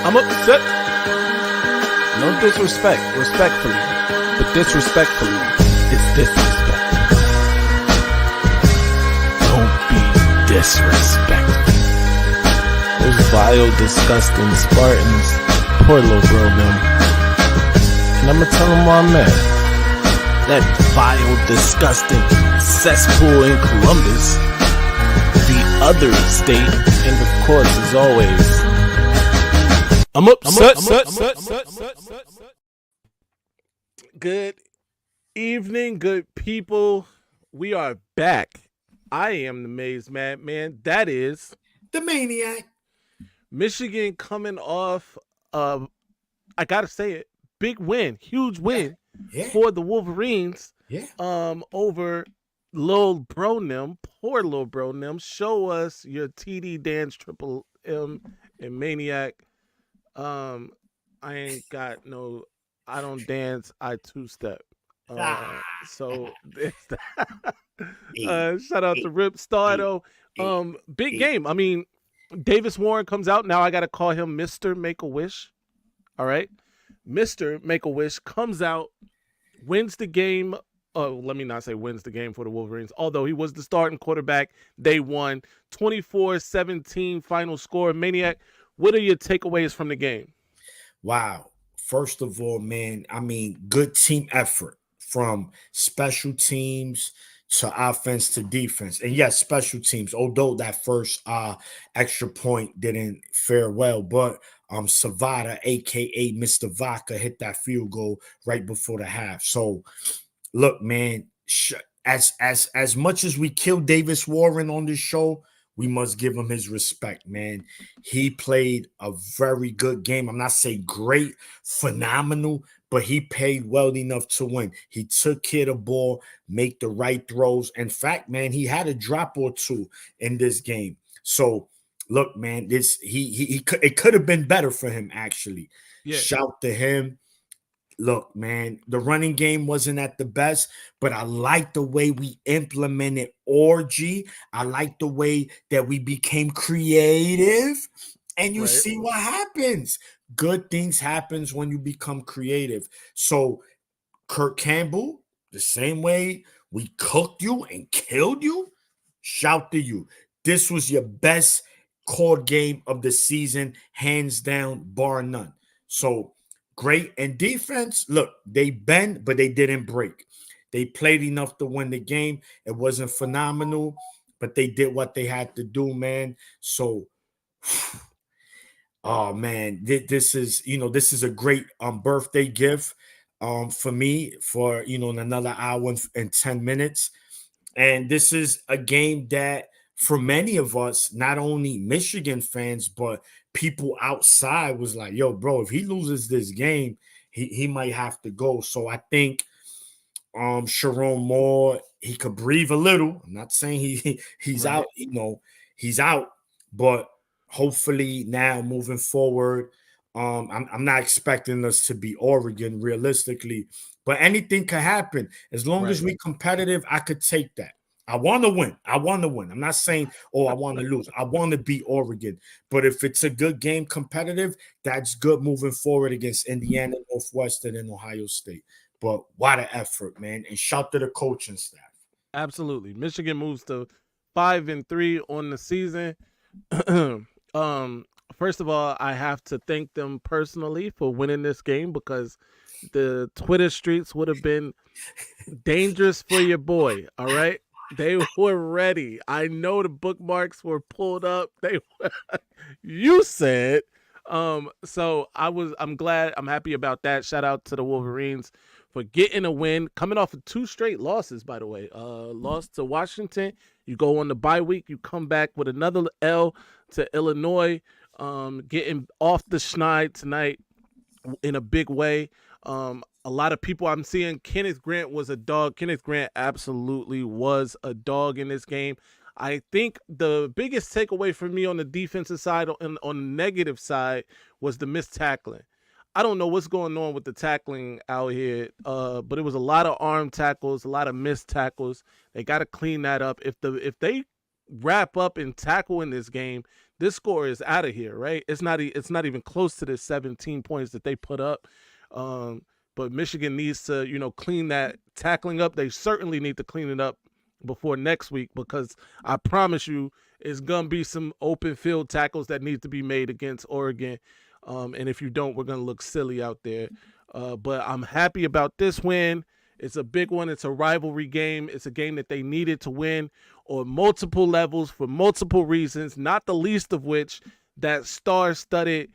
I'm upset. No disrespect, respectfully. But disrespectfully, it's disrespect. Don't be disrespectful. Those vile, disgusting Spartans. Poor little bro, them. And I'ma tell them why I'm mad. That vile, disgusting cesspool in Columbus. The other state, and of course, as always, I'm upset. Good evening, good people. We are back. I am the Maze Madman. That is the Maniac. Michigan coming off of, I gotta say it, big win, huge win for the Wolverines. Over Lil Bro Nim, poor Lil Bro Nim. Show us your TD dance, Triple M and Maniac. I ain't got no, I don't dance, I two-step. So shout out to Rip Stardo. Big game. I mean, Davis Warren comes out. Now I got to call him Mr. Make-A-Wish. All right. Mr. Make-A-Wish comes out, wins the game. Let me not say wins the game for the Wolverines, although he was the starting quarterback. They won 24-17 final score. Maniac, what are your takeaways from the game? Wow. First of all, man, I mean, good team effort from special teams to offense to defense. And yes, special teams, although that first extra point didn't fare well, but Savada, aka Mr. Vaca, hit that field goal right before the half. So look, man, as much as we kill Davis Warren on this show, we must give him his respect, man. He played a very good game. I'm not saying great, phenomenal, but he played well enough to win. He took care of the ball, make the right throws. In fact, man, he had a drop or two in this game. So, look, man, it could have been better for him, actually. Yeah. Shout to him. Look, man, the running game wasn't at the best, but I like the way we implemented Orgy. I like the way that we became creative. And you see what happens. Good things happens when you become creative. So Kirk Campbell, the same way we cooked you and killed you, shout to you. This was your best called game of the season, hands down, bar none. So great. And defense, look, they bend, but they didn't break. They played enough to win the game. It wasn't phenomenal, but they did what they had to do, man. So, oh man, this is a great birthday gift for me for in another hour and 10 minutes. And this is a game that for many of us, not only Michigan fans, but people outside was like, yo, bro, if he loses this game, he might have to go. So I think Sharon Moore, he could breathe a little. I'm not saying he's out, he's out, but hopefully now moving forward, I'm not expecting us to be Oregon realistically, but anything could happen. As long as we're competitive, I could take that. I want to win. I'm not saying, I want to lose. I want to beat Oregon. But if it's a good game, competitive, that's good moving forward against Indiana, Northwestern, and Ohio State. But what an effort, man. And shout to the coaching staff. Absolutely. Michigan moves to 5-3 on the season. First of all, I have to thank them personally for winning this game because the Twitter streets would have been dangerous for your boy. All right. They were ready. I know the bookmarks were pulled up. You said. So I'm glad. I'm happy about that. Shout out to the Wolverines for getting a win. Coming off of 2 straight losses, by the way. Lost to Washington. You go on the bye week. You come back with another L to Illinois. Getting off the schneid tonight in a big way. A lot of people I'm seeing, Kenneth Grant was a dog. Kenneth Grant absolutely was a dog in this game. I think the biggest takeaway for me on the defensive side, on the negative side, was the missed tackling. I don't know what's going on with the tackling out here, but it was a lot of arm tackles, a lot of missed tackles. They got to clean that up. If they wrap up and tackle in this game, this score is out of here, right? It's not even close to the 17 points that they put up. But Michigan needs to, clean that tackling up. They certainly need to clean it up before next week, because I promise you it's gonna be some open field tackles that need to be made against Oregon. And if you don't, we're gonna look silly out there. But I'm happy about this win. It's a big one. It's a rivalry game. It's a game that they needed to win on multiple levels for multiple reasons, not the least of which that star-studded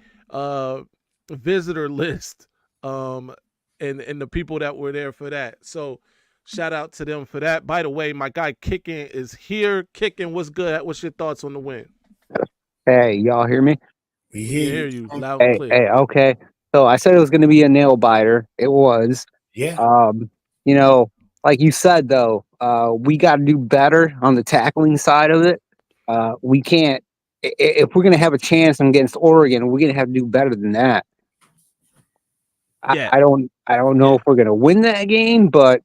visitor list, and the people that were there for that. So shout out to them for that. By the way, my guy Kicking is here. Kicking, what's good? What's your thoughts on the win? Hey, y'all hear me? We We can hear hear you. you loud and clear. Hey, okay. So I said it was going to be a nail biter. It was. Yeah. You know, like you said though, we got to do better on the tackling side of it. We can't if we're going to have a chance against Oregon, we're going to have to do better than that. Yeah. I don't know Yeah. if we're going to win that game, but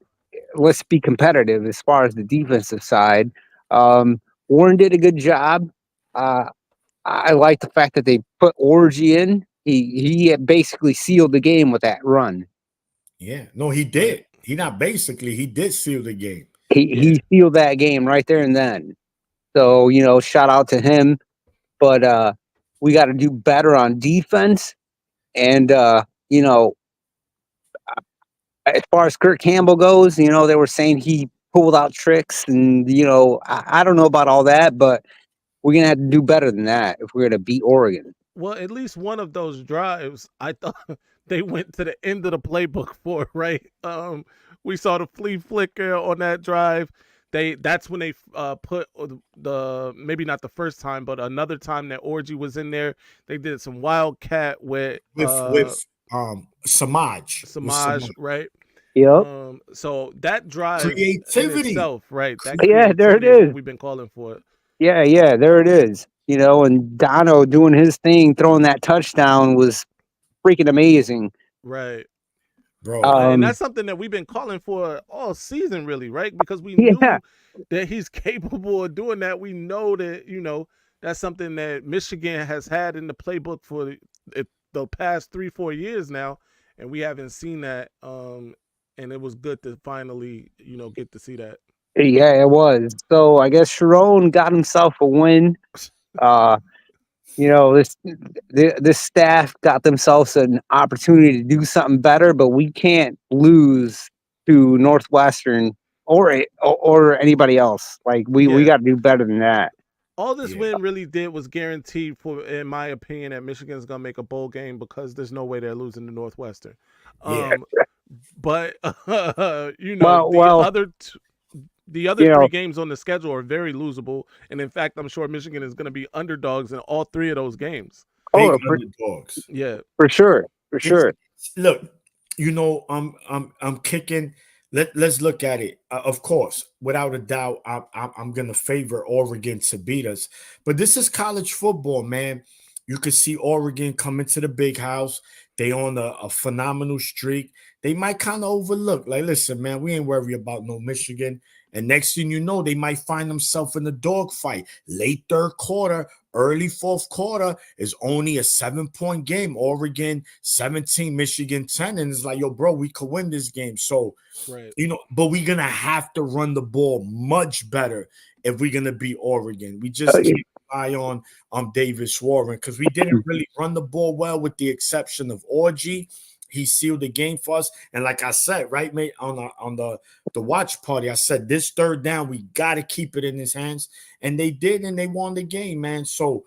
let's be competitive as far as the defensive side. Warren did a good job. I like the fact that they put Orgy in. He basically sealed the game with that run. Yeah. No, he did. He did seal the game. He sealed that game right there and then. So, shout out to him. But we got to do better on defense. And, as far as Kurt Campbell goes, they were saying he pulled out tricks. And, I don't know about all that, but we're going to have to do better than that if we're going to beat Oregon. Well, at least one of those drives, I thought they went to the end of the playbook for, right? We saw the flea flicker on that drive. That's when they put the maybe not the first time, but another time that Orgy was in there. They did some wildcat with Samaj, right? Yep. So that drive creativity in itself, right? That Yeah, there it is is. what we've been calling for. Yeah, there it is. And Dono doing his thing, throwing that touchdown was freaking amazing. Right. Bro. And that's something that we've been calling for all season, really, right? Because we knew that he's capable of doing that. We know that, that's something that Michigan has had in the playbook for the past 3-4 years now, and we haven't seen that. And it was good to finally, get to see that. Yeah, it was. So I guess Sharon got himself a win. This staff got themselves an opportunity to do something better, but we can't lose to Northwestern or anybody else. Like we got to do better than that. All this win really did was guaranteed for, in my opinion, that Michigan's gonna make a bowl game, because there's no way they're losing to Northwestern. But the other three games on the schedule are very losable, and in fact, I'm sure Michigan is going to be underdogs in all three of those games. Underdogs. Yeah, for sure. Look, I'm kicking. Let's look at it. Of course, without a doubt, I'm gonna favor Oregon to beat us. But this is college football, man. You could see Oregon come into the big house. They on a phenomenal streak. They might kind of overlook. Like, listen, man, we ain't worried about no Michigan. And next thing you know, they might find themselves in a dogfight. Late third quarter, early fourth quarter is only a 7-point game. Oregon 17, Michigan 10. And it's like, yo, bro, we could win this game. So, but we're going to have to run the ball much better if we're going to beat Oregon. We just can't rely on Davis Warren, because we didn't really run the ball well, with the exception of Orgy. He sealed the game for us. And like I said, right, mate, on the watch party, I said, this third down, we got to keep it in his hands. And they did, and they won the game, man. So,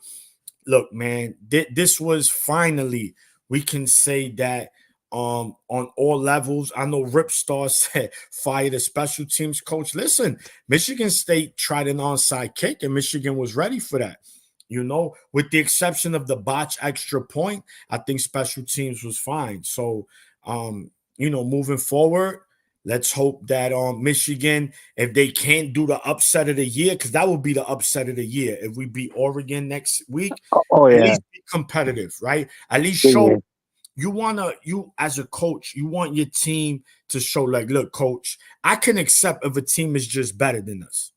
look, man, this was finally, we can say that on all levels. I know Rip Star said, fire the special teams coach. Listen, Michigan State tried an onside kick, and Michigan was ready for that. With the exception of the botch extra point, I think special teams was fine. So, moving forward, let's hope that Michigan, if they can't do the upset of the year, because that would be the upset of the year if we beat Oregon next week. At least be competitive, right? At least show you as a coach, you want your team to show, like, look, coach, I can accept if a team is just better than us.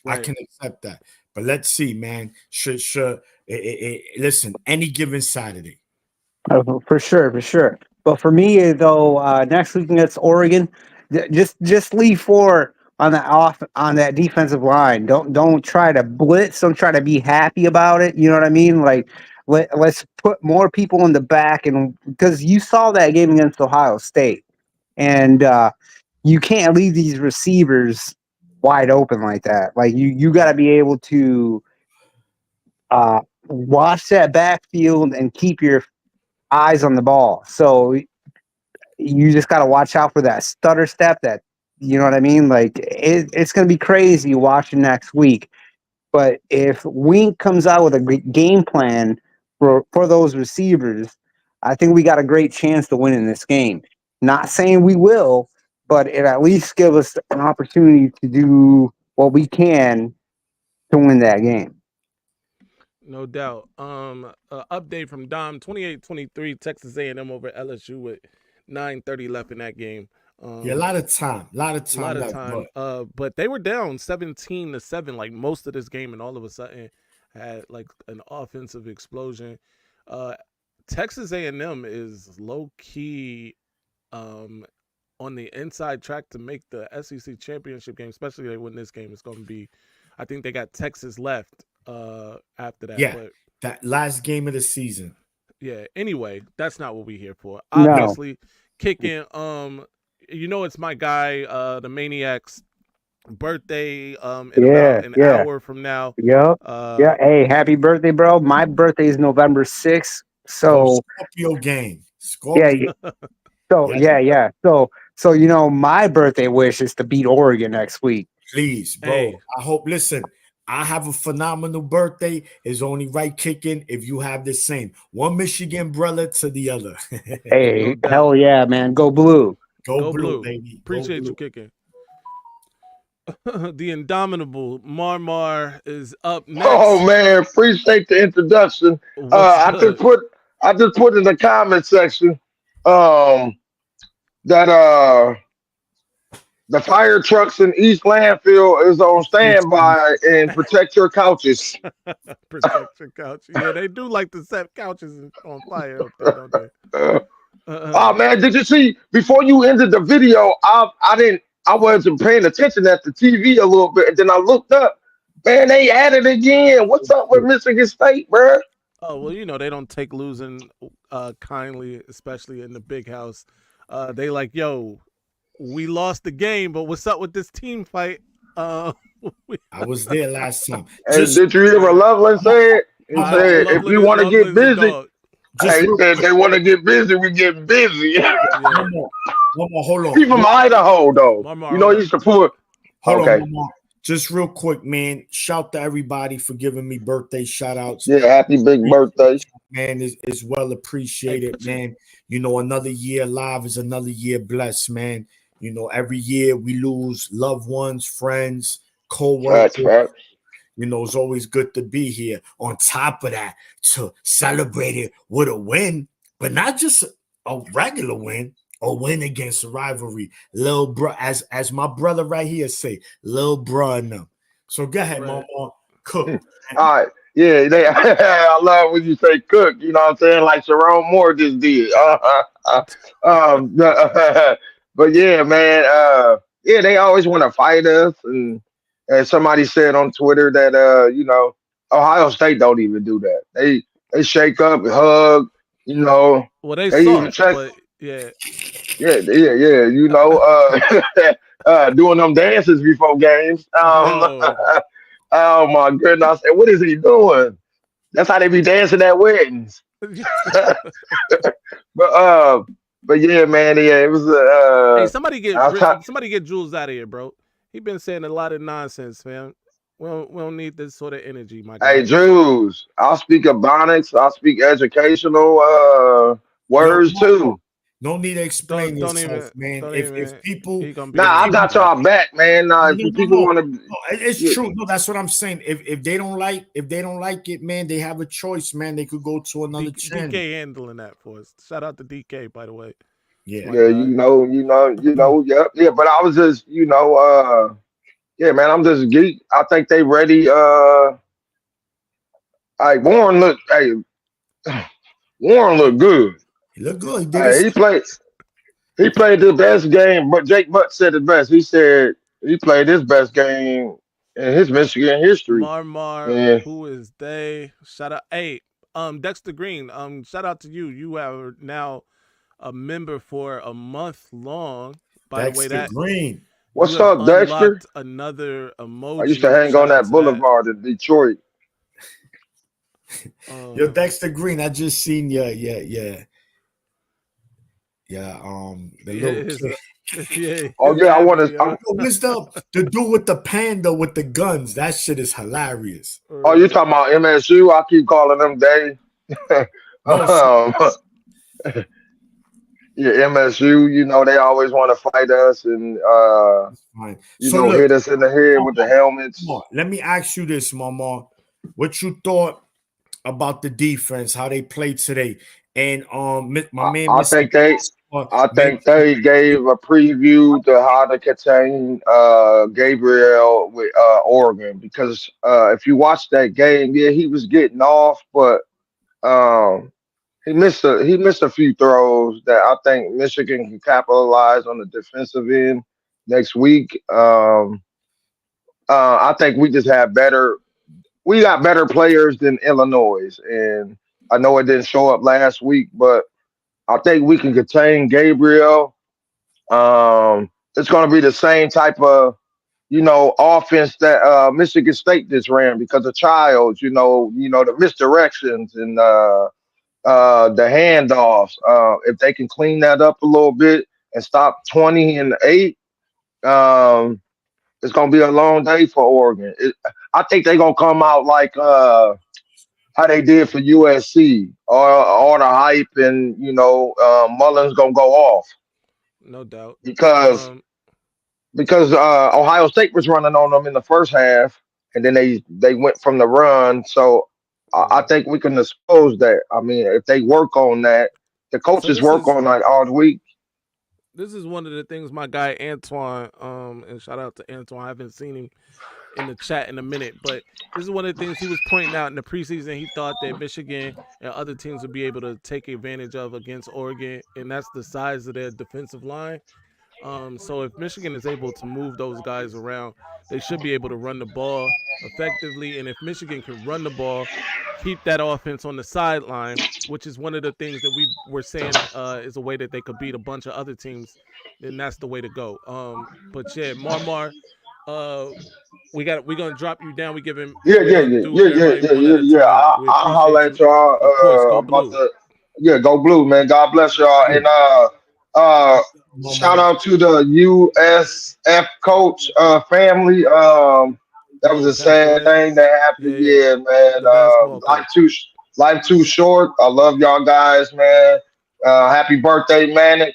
Right. I can accept that. But let's see, man. Should Listen, any given Saturday. For sure, for sure. But for me, though, next week against Oregon, just leave four on the off on that defensive line. Don't try to blitz. Don't try to be happy about it. You know what I mean? Like let's put more people in the back, and because you saw that game against Ohio State, and you can't leave these receivers wide open like that. Like you got to be able to watch that backfield and keep your eyes on the ball. So you just got to watch out for that stutter step. That you know what I mean. Like it's going to be crazy watching next week. But if Wink comes out with a great game plan for those receivers, I think we got a great chance to win in this game. Not saying we will, but it at least give us an opportunity to do what we can to win that game. No doubt. Update from Dom: 28-23, Texas A&M over LSU with 9:30 left in that game. Yeah, a lot of time left. Time. But they were down 17-7 like most of this game, and all of a sudden had like an offensive explosion. Texas A&M is low key on the inside track to make the SEC championship game, especially when this game is going to be. I think they got Texas left after that. Yeah, but, that last game of the season. Yeah. Anyway, that's not what we're here for. No. Obviously, kicking. It's my guy, the Maniac's birthday. In about an hour from now. Yep. Hey, happy birthday, bro! My birthday is November 6th. So Scorpio game. Scorpio. Yeah. So yeah. So my birthday wish is to beat Oregon next week. Please, bro. Hey. I hope. Listen, I have a phenomenal birthday. It's only right kicking if you have the same. One Michigan brother to the other. Hey, hell yeah, man! Go blue. Go blue, baby. Appreciate you kicking. The indomitable Marmar is up next. Oh man, appreciate the introduction. I just put in the comment section that the fire trucks in East Landfill is on standby and protect your couches. Protect your couch. Yeah, they do like to set couches on fire up there, don't they? Oh man, did you see before you ended the video? I wasn't paying attention at the TV a little bit, and then I looked up. Man, they at it again. What's up with Michigan State, bro? Oh well, they don't take losing kindly, especially in the big house. They like, yo, we lost the game, but what's up with this team fight? I was there last time. And did you hear what Loveland said? He said, if we want to get busy, if they want to get busy, we get busy. One more, hold on. He's from Idaho, though. He's the poor. Hold on. Just real quick, man. Shout to everybody for giving me birthday shout outs. Yeah, happy big birthday. Man, is well appreciated, man. Another year live is another year blessed, man. Every year we lose loved ones, friends, co-workers. Right. It's always good to be here. On top of that, to celebrate it with a win, but not just a regular win, a win against a rivalry. Lil bro, as my brother right here say, Lil bro and them. So go ahead, Mama. Cook. All right. Yeah, I love when you say cook. You know what I'm saying? Like Sharon Moore just did. But yeah, man. They always want to fight us. And somebody said on Twitter that Ohio State don't even do that. They shake up, hug. Well, they saw, but yeah. Doing them dances before games. Oh my goodness! I said, what is he doing? That's how they be dancing at weddings. But yeah, man, it was. Hey, somebody get Jules out of here, bro. He been saying a lot of nonsense, man. We don't need this sort of energy, my guy. Hey, Jules, I'll speak Ebonics. I'll speak educational words too. No need to explain yourself, man. If people, I got y'all back, man. If people want to, it's true. No, that's what I'm saying. If they don't like it, man, they have a choice, man. They could go to another channel. DK handling that for us. Shout out to DK, by the way. Yeah, yeah. But I was just, man, I'm just geek. I think they ready. Hey, Warren looked good. He looked good. He did Hey, his he played the best game, but Jake Butt said it best. He said he played his best game in his Michigan history. Marmar, And who is they? Shout out, hey, Dexter Green. Shout out to you. You are now a member for a month long. By the way, Dexter that Green. you what's have up, Dexter? unlocked another I used to emoji. hang on Shout out that to that. boulevard in Detroit. Yo, Uh, Dexter Green, I just seen the little his, kid. yeah, Oh his yeah, I hat want to. video. Yo, what's the dude with the panda with the guns? That shit is hilarious. Oh, you talking about MSU? I keep calling them they. No, um, yeah, MSU. You know they always want to fight us and it's fine. you So know look, hit us in the head with the helmets. let me ask you this, Mama. What you thought about the defense, how they played today? And my I, man, I Mr. think they. I Made think they gave a preview to how to contain Gabriel with Oregon because if you watch that game, yeah, he was getting off, but um, he missed a few throws that I think Michigan can capitalize on the defensive end next week. I think we just have better. We got better players than Illinois, and I know it didn't show up last week, but I think we can contain Gabriel. It's going to be the same type of offense that Michigan State just ran because of Childs. The misdirections and the handoffs. If they can clean that up a little bit and stop 20-8, um, it's going to be a long day for Oregon. I think they're going to come out like how they did for USC, or all the hype and Mullen's going to go off No doubt. because Um, Ohio State was running on them in the first half, and then they went from the run. So I yeah. think we can expose that. I mean, if they work on that, the So coaches work on that all week. this is one of the things my guy Antoine, and shout out to Antoine. I haven't seen him in the chat in a minute, but this is one of the things he was pointing out in the preseason. He thought that Michigan and other teams would be able to take advantage of against Oregon, and that's the size of their defensive line. So if Michigan is able to move those guys around, they should be able to run the ball effectively. And if Michigan can run the ball, keep that offense on the sideline, which is one of the things that we were saying is a way that they could beat a bunch of other teams, then that's the way to go. But yeah, Marmar, uh, we're gonna drop you down. Yeah, We're yeah, gonna yeah, do yeah, yeah, everybody yeah, one yeah, at a yeah. time. We I'll holler appreciate at you. y'all Of course, go about blue. the go blue, man. God bless y'all. And uh shout Mama. out to the USF coach family. That was Oh, a passed sad away. thing that happened. Yeah, yeah. Yeah, man. The basketball coach. Life too short. I love y'all guys, man. Happy birthday, Manic.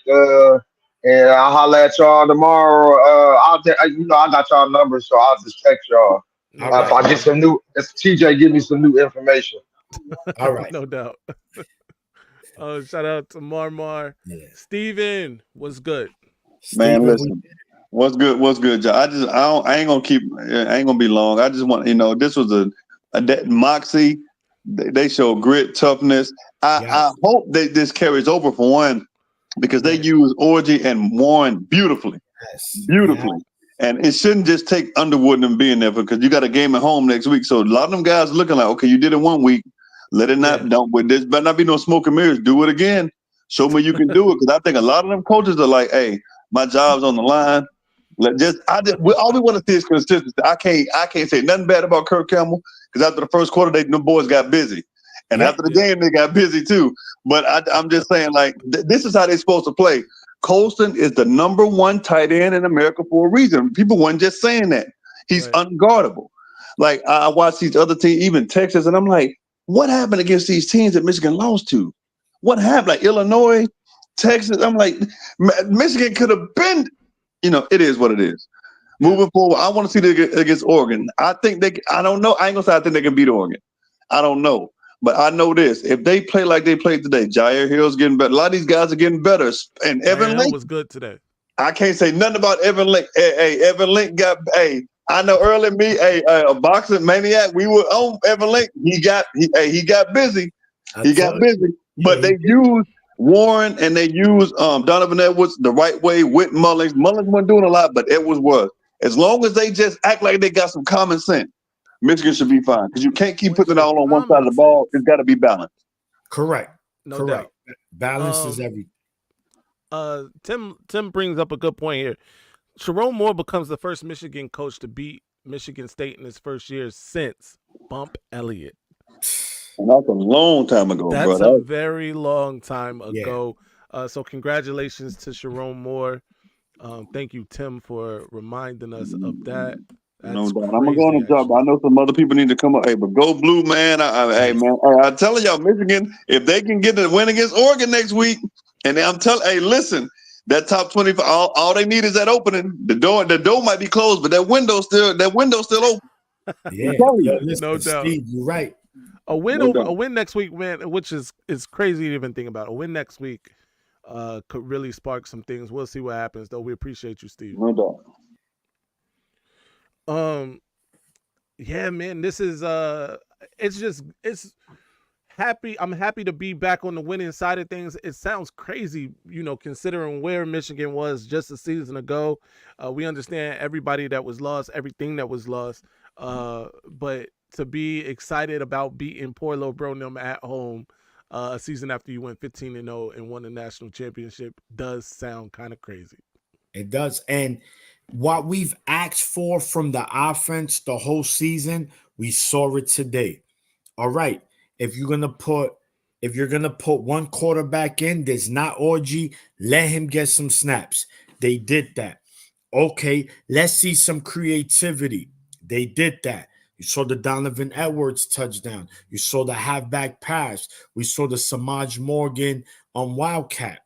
And I'll holler at y'all tomorrow. I got y'all numbers, so I'll just text y'all. All No If right, I doubt. get No some doubt. new, if TJ give me some new information. all right. No doubt. Oh, shout out to Marmar. Yeah, Steven, what's good? Man, Stephen, we listen. What's good? What's good, Joe? I ain't gonna keep. I ain't gonna be long. I just want this was a moxie. They show grit, toughness. I yes, hope that this carries over for one, because they yes, use Orgy and Warren yes, yeah, beautifully, and it shouldn't just take Underwood and them being there, because you got a game at home next week. So a lot of them guys looking like, okay, you did it one week, let it Yeah. not. Don't with this better not be no smoke and mirrors. Do it again. Show me you can do it, because I think a lot of them coaches are like, hey, my job's on the line. All we want to see is consistency. I can't say nothing bad about Kirk Campbell, because after the first quarter, the boys got busy, and yep, after the Yeah. game, they got busy too. But I'm just saying, like, this is how they're supposed to play. Colston is the number one tight end in America for a reason. People weren't just saying that. He's Right. unguardable. Like, I watch these other teams, even Texas, and I'm like, what happened against these teams that Michigan lost to? What happened? Like Illinois, Texas. I'm like, Michigan could have been. It is what it is. Yeah. Moving forward, I want to see them against Oregon. I think I don't know. I ain't gonna say I think they can beat Oregon. I don't know. But I know this: if they play like they played today, Jair Hill's getting better. A lot of these guys are getting better. And Jair Evan Hill Link, was good today. I can't say nothing about Evan Link. Hey, Evan Link got. Hey, I know early me, a boxing maniac. We were on Everlink. He got busy. He got busy. But they used Warren and they used Donovan Edwards the right way with Mullins. Mullins wasn't doing a lot, but Edwards was. As long as they just act like they got some common sense, Michigan should be fine. Because you can't keep putting it all on one side of the ball. It's got to be balanced. Correct. No doubt. Balance is everything. Tim brings up a good point here. Sharon Moore becomes the first Michigan coach to beat Michigan State in his first year since Bump Elliott. And that's a long time ago, bro. That's a very long time ago. Yeah. So congratulations to Sharon Moore. Thank you, Tim, for reminding us of that. No doubt. I'm gonna go on and drop. I know some other people need to come up. Hey, but go blue, man. Hey, man. I'm telling y'all, Michigan, if they can get the win against Oregon next week, and I'm telling, hey, listen, that top 25, all they need is that opening. The door might be closed, but that window's still open. Yeah, listen, no doubt. Steve, you're right. A win next week, man, which is crazy to even think about. A win next week could really spark some things. We'll see what happens, though. We appreciate you, Steve. No doubt. Yeah, man, this is it's happy. I'm happy to be back on the winning side of things. It sounds crazy, considering where Michigan was just a season ago. We understand everybody that was lost, everything that was lost. But to be excited about beating poor little Bronham at home a season after you went 15-0 and won the national championship does sound kind of crazy. It does. And what we've asked for from the offense the whole season, we saw it today. All right. If you're gonna put one quarterback in, there's not Orgy, let him get some snaps. They did that. Okay, let's see some creativity. They did that. You saw the Donovan Edwards touchdown. You saw the halfback pass. We saw the Samaj Morgan on Wildcat,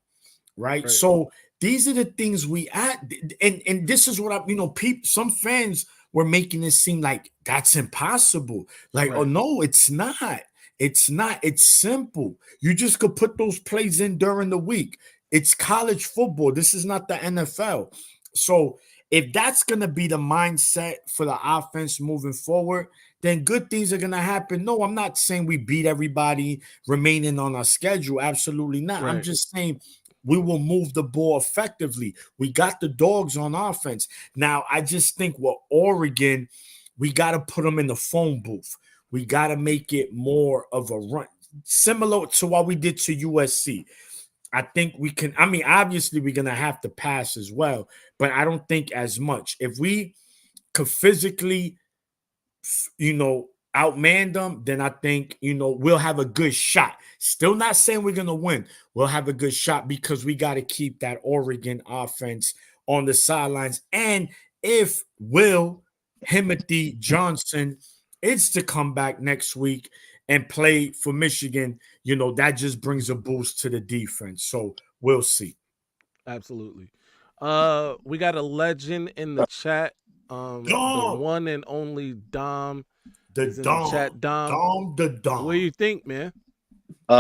right? So these are the things we add, and this is what some fans were making it seem like that's impossible. Like, oh no, it's not. It's not. It's simple. You just could put those plays in during the week. It's college football. This is not the NFL. So if that's going to be the mindset for the offense moving forward, then good things are going to happen. No, I'm not saying we beat everybody remaining on our schedule. Absolutely not. I'm just saying we will move the ball effectively. We got the dogs on offense. Now, I just think with Oregon, we got to put them in the phone booth. We got to make it more of a run, similar to what we did to USC. I think we can. I mean, obviously, we're going to have to pass as well, but I don't think as much. If we could physically, outman them, then I think, we'll have a good shot. Still not saying we're going to win. We'll have a good shot because we got to keep that Oregon offense on the sidelines. And if Will Himothy Johnson is to come back next week and play for Michigan, that just brings a boost to the defense. So we'll see. Absolutely. We got a legend in the chat. The one and only Dom. The chat. Dom. The Dom. What do you think, man?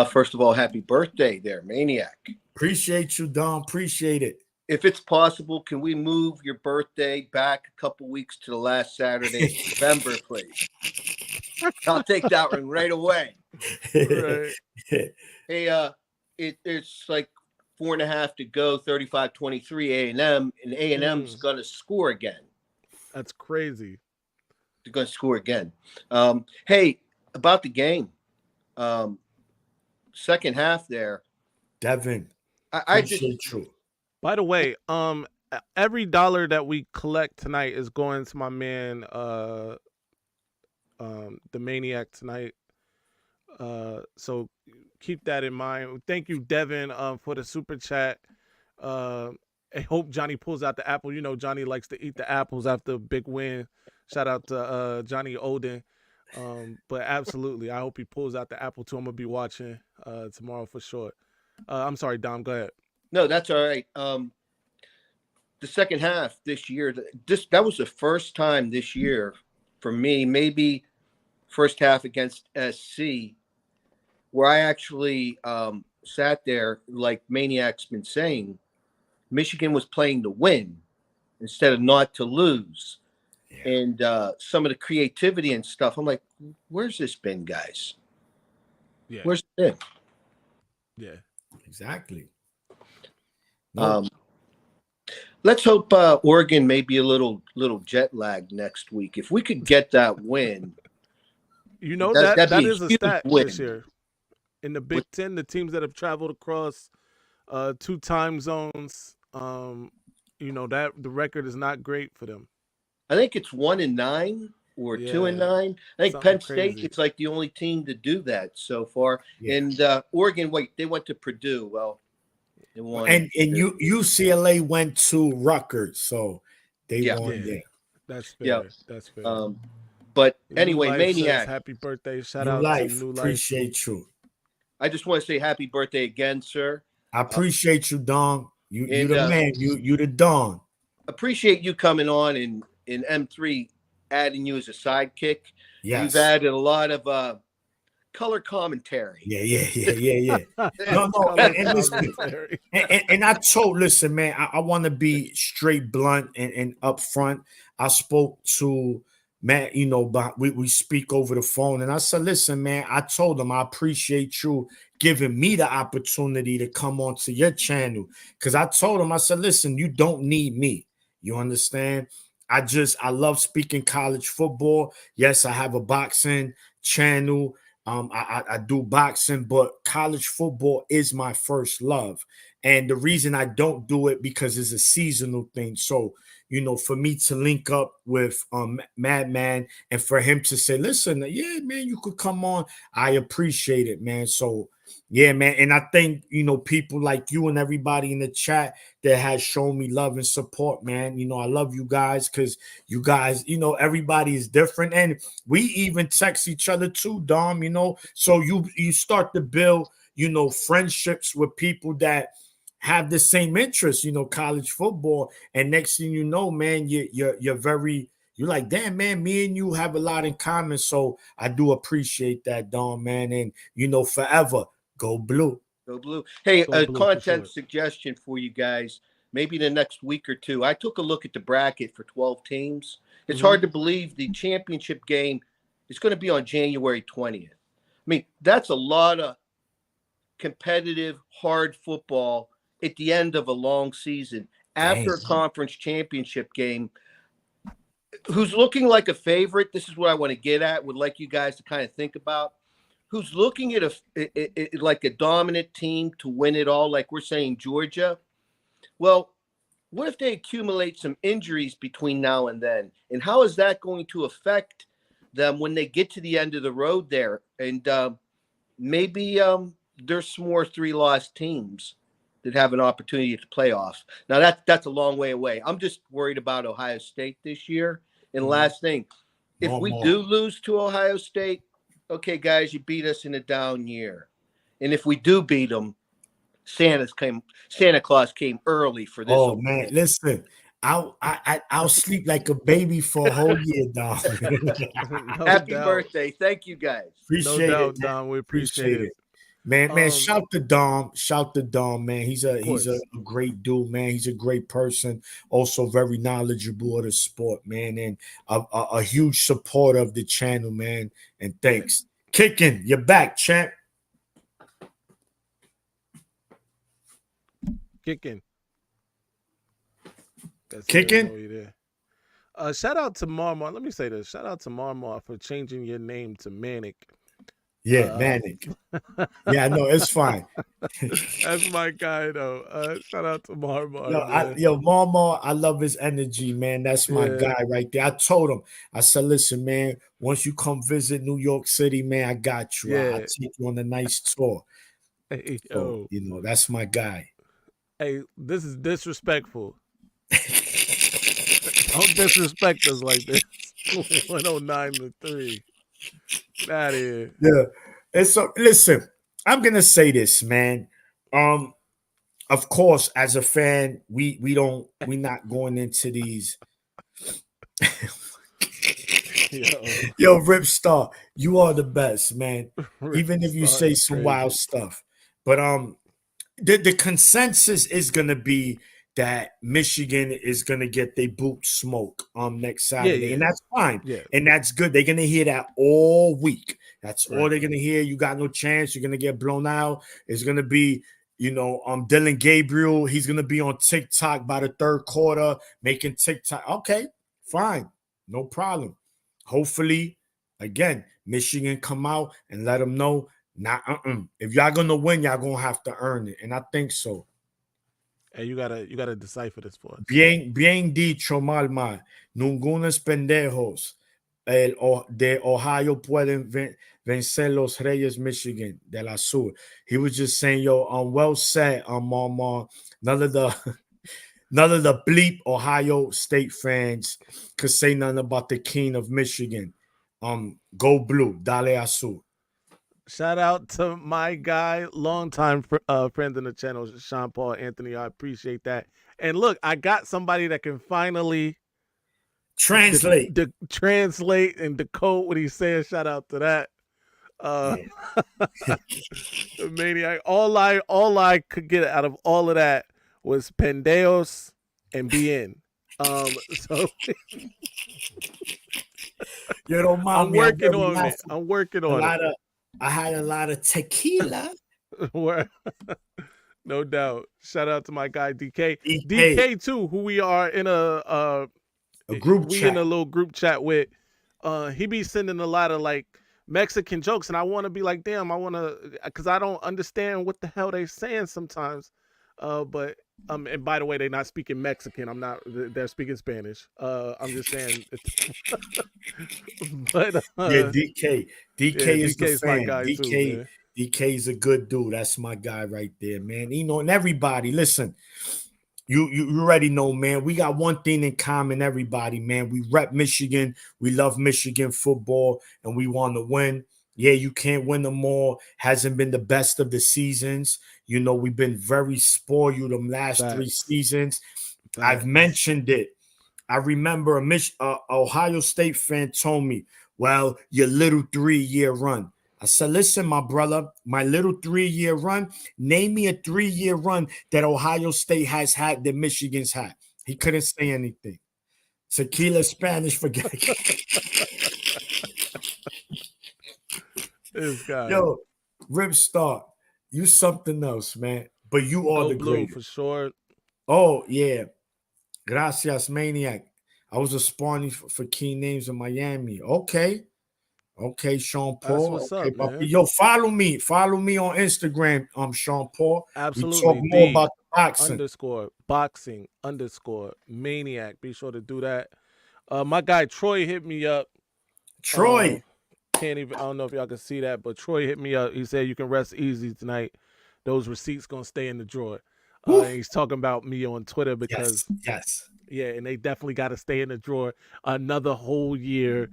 First of all, happy birthday there, Maniac. Appreciate you, Dom. Appreciate it. If it's possible, can we move your birthday back a couple weeks to the last Saturday of November, please? I'll take that one right away. Right. Hey, it's like 4.5 to go, 35-23 A&M, and A&M's going to score again. That's crazy. They're going to score again. Hey, about the game, second half there. Devin, I just true. By the way, every dollar that we collect tonight is going to my man, the Maniac tonight. So keep that in mind. Thank you, Devin, for the super chat. I hope Johnny pulls out the apple. Johnny likes to eat the apples after a big win. Shout out to Johnny Oden. But absolutely, I hope he pulls out the apple too. I'm gonna be watching tomorrow for sure. I'm sorry, Dom. Go ahead. No, that's all right. The second half this year, that was the first time this year for me, maybe first half against SC, where I actually sat there, like Maniac's been saying, Michigan was playing to win instead of not to lose. and some of the creativity and stuff. I'm like, where's this been, guys? Yeah. Where's it been? Yeah. Exactly. Let's hope Oregon may be a little jet lagged next week. If we could get that win, You know, that'd that be is a huge stat win. this year. In the Big Ten, the teams that have traveled across 2 time zones, you know, that the record is not great for them. I think it's 1-9 or 2-9. I think Something Penn State crazy. is like the only team to do that so far. Yeah. And Oregon, they went to Purdue. Well, they won. And UCLA went to Rutgers, so they won there. That's fair. Yeah. That's fair. But New anyway, Life says, Maniac, happy birthday. Shout New out Life, to New Life. appreciate you. I just want to say happy birthday again, sir. I appreciate you, Don. You and, the man. You the Don. Appreciate you coming on in M3, adding you as a sidekick. Yes. You've added a lot of color commentary. Yeah. No, and listen, and I told, listen, man, I want to be straight, blunt, and upfront. I spoke to Matt, you know, but we speak over the phone, and I said, listen, man, I told him I appreciate you giving me the opportunity to come onto your channel, because I told him, I said, listen, you don't need me. You understand? I love speaking college football. Yes, I have a boxing channel. I do boxing, but college football is my first love. And the reason I don't do it because it's a seasonal thing. So, you know, for me to link up with Madman and for him to say, listen, yeah, man, you could come on. I appreciate it, man. So, yeah, man. And I think, you know, people like you and everybody in the chat that has shown me love and support, man. You know, I love you guys because you guys, you know, everybody is different. And we even text each other too, Dom, you know. So you start to build, you know, friendships with people that have the same interests, you know, college football. And next thing you know, man, you're like, damn, man, me and you have a lot in common. So I do appreciate that, Dom, man. And, you know, forever, go blue. Go blue. Hey, Go a blue, content for sure. suggestion for you guys, maybe the next week or two. I took a look at the bracket for 12 teams. It's hard to believe the championship game is going to be on January 20th. I mean, that's a lot of competitive, hard football at the end of a long season after a conference championship game. Who's looking like a favorite? This is what I want to get at. Would like you guys to kind of think about. Who's looking at like a dominant team to win it all, like we're saying Georgia? Well, what if they accumulate some injuries between now and then? And how is that going to affect them when they get to the end of the road there? And maybe there's some more 3-loss teams that have an opportunity to playoffs. Now that's a long way away. I'm just worried about Ohio State this year. And last thing, if we do lose to Ohio State, okay, guys, you beat us in a down year. And if we do beat them, Santa Claus came early for this. Oh man, listen, I'll sleep like a baby for a whole year, Dom. Happy birthday. Thank you, guys. Appreciate no doubt, it, Dom. We appreciate it. Man, shout to Dom, man. He's a great dude, man. He's a great person, also very knowledgeable of the sport, man, and a huge supporter of the channel, man. And thanks. Kicking, you're back, champ. Kicking. Shout out to Marmar. Let me say this. Shout out to Marmar for changing your name to Manic. Yeah, Manic. Yeah, no, it's fine. That's my guy, though. Shout out to Marmar. Marmar, I love his energy, man. That's my guy right there. I told him, I said, listen, man, once you come visit New York City, man, I got you. I'll take you on a nice tour. Hey, so, you know, that's my guy. Hey, this is disrespectful. Don't disrespect us like this. 109-3. Get out of here. Yeah. And so listen, I'm gonna say this, man. Of course, as a fan, we're not going into these. Yo, Rip Star, you are the best, man. Even if you say some wild stuff. But the consensus is gonna be that Michigan is gonna get their boot smoke next Saturday, yeah. and that's fine, Yeah. and that's good. They're gonna hear that all week. That's all Right. they're gonna hear. You got no chance. You're gonna get blown out. It's gonna be, Dylan Gabriel. He's gonna be on TikTok by the third quarter, making TikTok. Okay, fine, no problem. Hopefully, again, Michigan come out and let them know. If y'all gonna win, y'all gonna have to earn it, and I think so. And you gotta decipher this for us. Bien dicho, Malma. Ningunos pendejos de Ohio pueden vencer los Reyes Michigan del Azul. He was just saying, yo, well said, Mama. None of the bleep Ohio State fans could say nothing about the King of Michigan. Go blue, dale azul. Shout out to my guy, longtime friend in the channel, Sean Paul Anthony. I appreciate that. And look, I got somebody that can finally translate and decode what he's saying. Shout out to that. Maniac. All I could get out of all of that was pendeos and bien. So you don't mind I'm me. working on it. I'm working on it. I had a lot of tequila. No doubt. Shout out to my guy DK. DK too, who we are in a group chat. In a little group chat with. He be sending a lot of like Mexican jokes, and I want to be like, damn, because I don't understand what the hell they saying sometimes. But and by the way, they're not speaking Mexican. They're speaking Spanish. I'm just saying. But yeah, DK is the fan. My guy DK is a good dude. That's my guy right there, man. And everybody, listen. You already know, man. We got one thing in common, everybody, man. We rep Michigan. We love Michigan football, and we want to win. Yeah, you can't win them all. Hasn't been the best of the seasons. We've been very spoiled them last 3 seasons. I've mentioned it. I remember a Ohio State fan told me, well, your little 3-year run. I said, listen, my brother, my little 3-year run, name me a 3-year run that Ohio State has had that Michigan's had. He couldn't say anything. Tequila Spanish, forget it. This guy. Yo, Ripstar, you something else, man. But you are the blue greatest. For sure. Oh, yeah. Gracias, Maniac. I was a Spartan for key names in Miami. Okay, Sean Paul. That's what's up, man. Yo, follow me. Follow me on Instagram, Sean Paul. Absolutely. We talk more about the boxing _ Maniac. Be sure to do that. My guy Troy hit me up. Troy. I don't know if y'all can see that, but Troy hit me up. He said you can rest easy tonight. Those receipts gonna stay in the drawer. He's talking about me on Twitter because yes. Yeah, and they definitely got to stay in the drawer another whole year.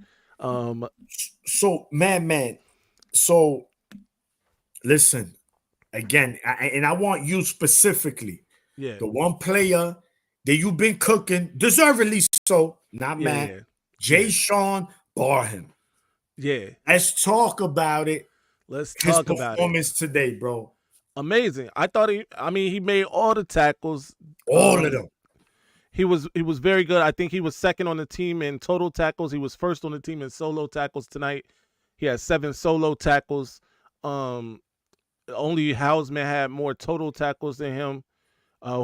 So, man. So, listen, again, and I want you specifically. Yeah. The one player that you've been cooking, deservedly so, not mad. Yeah. Jay Sean, bar him. Yeah. Let's talk about it. Let's talk about it. Performance today, bro. Amazing. I thought he made all the tackles. All of them. He was very good. I think he was second on the team in total tackles. He was first on the team in solo tackles tonight. He had 7 solo tackles. Only Hausman had more total tackles than him,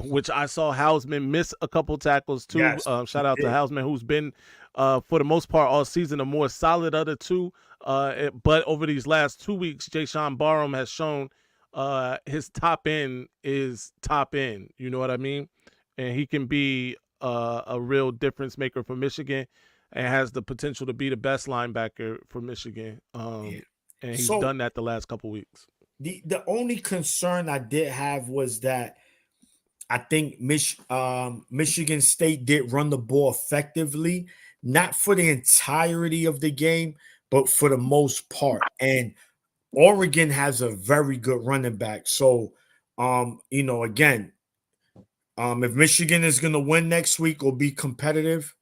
which I saw Hausman miss a couple tackles too. Yes, shout out to Hausman, who's been for the most part all season a more solid other two. But over these last 2 weeks, Jayshawn Barham has shown his top end is top end. You know what I mean? And he can be a real difference maker for Michigan and has the potential to be the best linebacker for Michigan. And he's done that the last couple weeks. The only concern I did have was that I think Michigan State did run the ball effectively, not for the entirety of the game, but for the most part. And Oregon has a very good running back. So, again, if Michigan is going to win next week or be competitive,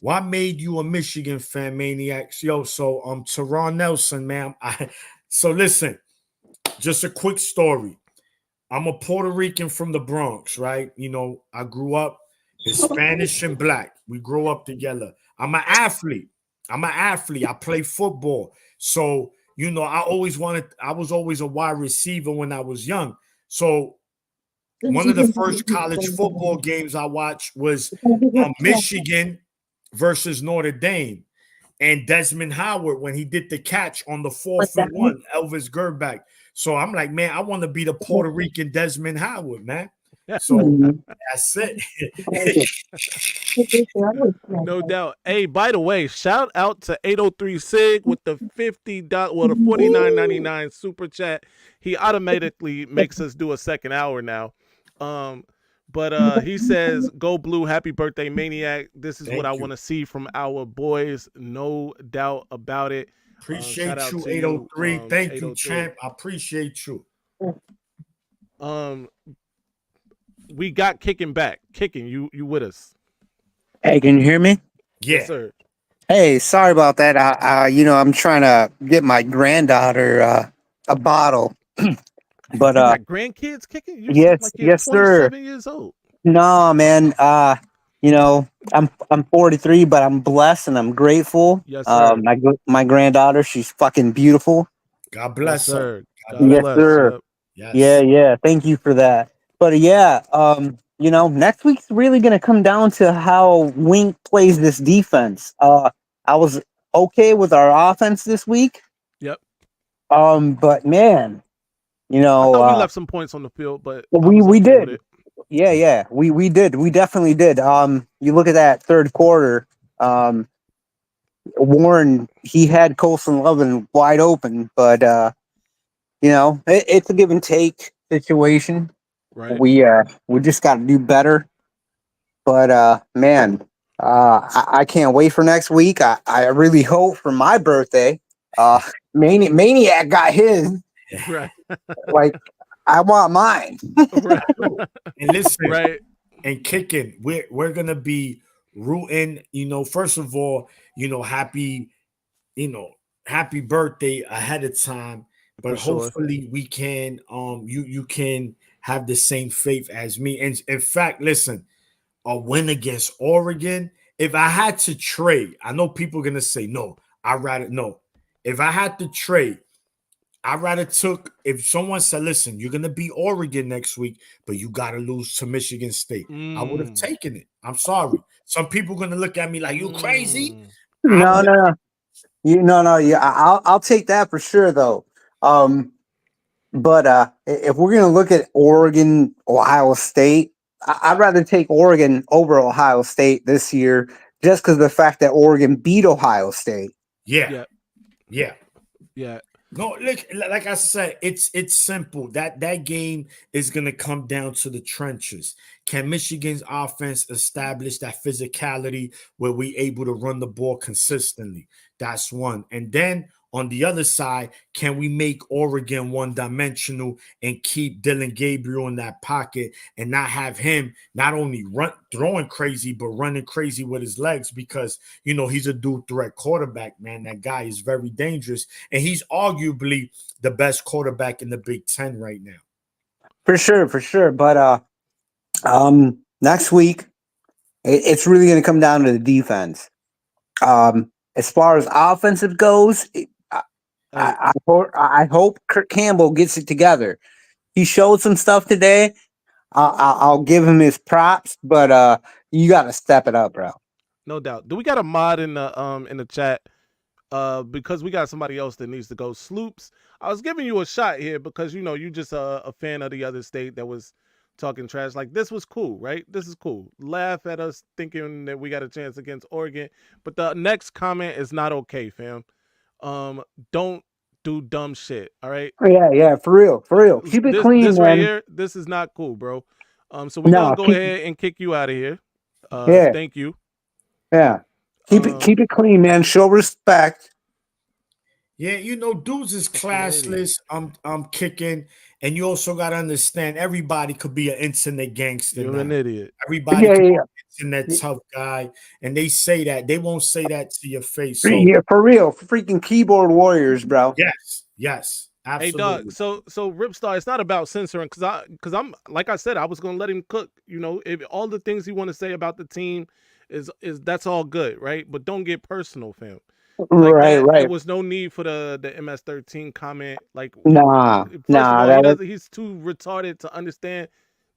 what made you a Michigan fan, Maniacs? Yo, so Teron Nelson, man. So listen, just a quick story. I'm a Puerto Rican from the Bronx, right? You know, I grew up Spanish and black. We grew up together. I'm an athlete. I play football. So, you know, I was always a wide receiver when I was young. So one of the first college football games I watched was Michigan versus Notre Dame. And Desmond Howard, when he did the catch on the 4th-and-1, Elvis Gerback. So I'm like, man, I want to be the Puerto Rican Desmond Howard, man. So that's it. No doubt. Hey, by the way, shout out to 803 Sig with the $50, well, the $49.99 super chat. He automatically makes us do a second hour now. But he says, "Go Blue, happy birthday, Maniac. This is what I want to see from our boys. No doubt about it." Appreciate Shout you, out to 803. Thank you, 803. champ. I appreciate you. We got Kicking back. Kicking, you with us? Hey, can you hear me? Yeah. Yes, sir. Hey, sorry about that. I'm trying to get my granddaughter a bottle, but You got grandkids, Kicking? You sound yes, like you're yes, sir. 27 years old. No, man. I'm 43, but I'm blessed and I'm grateful. Yes, sir. My granddaughter, she's fucking beautiful. God Yes, bless her. sir. God God Yes, bless. sir. Yep. Yes. Yeah. Thank you for that. But yeah, next week's really gonna come down to how Wink plays this defense. I was okay with our offense this week. Yep. But man, I thought we left some points on the field, but I we was okay did. with it. Yeah, we did. We definitely did. You look at that third quarter. Warren, he had Colson Lovin wide open, but it's a give and take situation. Right. We just got to do better. But man, I can't wait for next week. I really hope for my birthday. Maniac got his. Right. Like I want mine. Right. And listen, Right. and Kicking, we're gonna be rooting. You know, first of all, happy birthday ahead of time. But For sure. hopefully we can you can have the same faith as me. And in fact, listen, a win against Oregon. If I had to trade, I know people are gonna say no. I'd rather no. If I had to trade, I'd rather took if someone said, listen, you're gonna beat Oregon next week, but you gotta lose to Michigan State. I would have taken it. I'm sorry. Some people are gonna look at me like you crazy. No. Yeah, I'll take that for sure though. But if we're gonna look at Oregon, Ohio State, I'd rather take Oregon over Ohio State this year, just because of the fact that Oregon beat Ohio State. Yeah. Yeah. No, look, like I said, it's simple. That game is gonna come down to the trenches. Can Michigan's offense establish that physicality where we able to run the ball consistently? That's one. And then on the other side, can we make Oregon one-dimensional and keep Dylan Gabriel in that pocket and not have him not only throwing crazy, but running crazy with his legs because, he's a dual threat quarterback, man. That guy is very dangerous, and he's arguably the best quarterback in the Big Ten right now. For sure. But next week, it's really going to come down to the defense. As far as offensive goes, I hope Kirk Campbell gets it together. He showed some stuff today. I'll give him his props, but you got to step it up, bro. No doubt. Do we got a mod in the chat? Because we got somebody else that needs to go. Sloops, I was giving you a shot here because you just a fan of the other state that was talking trash. Like, this was cool, right? This is cool. Laugh at us thinking that we got a chance against Oregon, but the next comment is not okay, fam. Don't do dumb shit. All right. Yeah, for real. Keep it clean, this man. right here. This is not cool, bro. So we're gonna go ahead and kick you out of here. Thank you. Yeah. Keep it clean, man. Show respect. Yeah, dudes is classless. I'm Kicking, and you also got to understand everybody could be an internet gangster. You're an idiot. Everybody could be an internet tough guy, and they say that they won't say that to your face. So yeah, for real, freaking keyboard warriors, bro. Yes, Hey, dog. Absolutely. So Ripstar, it's not about censoring because I'm like I said, I was gonna let him cook. You know, if all the things he want to say about the team is that's all good, right? But don't get personal, fam. Like Right, that, there right. was no need for the MS-13 comment. Like, first of Nah, all, that he's too retarded to understand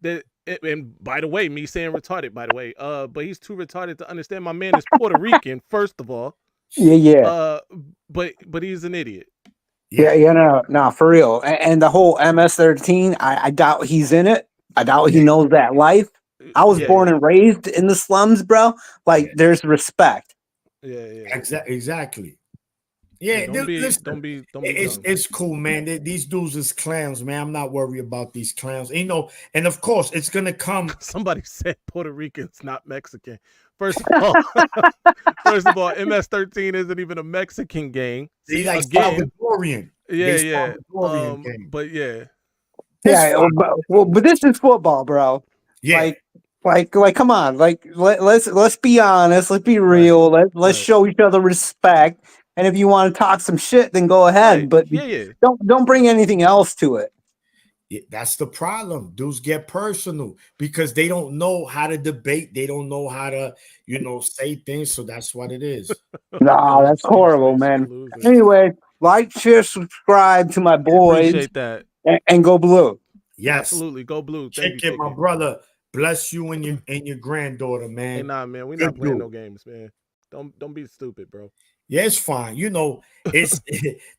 that. And by the way, me saying retarded, by the way, but he's too retarded to understand my man is Puerto Rican. First of all, yeah. uh, but he's an idiot. Yeah, Yeah. yeah, no, for real. And the whole MS-13, I doubt he's in it. I doubt he Yeah. knows that life. I was Yeah, born yeah, and raised in the slums, bro. Like, Yeah. there's respect. yeah. Exactly. Yeah, Yeah, don't listen, be dumb. it's cool, man. These dudes is clowns, man. I'm not worried about these clowns. You know, and of course, it's gonna come. Somebody said Puerto Rican's not Mexican. First of all, MS-13 isn't even a Mexican game. They See, like again, Salvadorian. They yeah. Salvadorian game. But yeah, It's Yeah, fine. but this is football, bro. Yeah, Like, come on. Like, let's be honest. Let's be right, real. Let's right, show each other respect. And if you want to talk some shit, then go ahead. right. But Yeah. don't bring anything else to it. yeah, that's the problem. Dudes get personal because they don't know how to debate. They don't know how to, say things. So that's what it is. Nah, Yo, that's Steve horrible, Space, you man. losing. Anyway, like, share, subscribe to my boys, Appreciate that. and go blue. Yes. Absolutely. Go blue. Thank you, Check it, my KK. brother. Bless you and your granddaughter, Hey, man. nah, man, we Good not playing dude. no games, man. Don't be stupid, bro. Yeah, it's fine. It's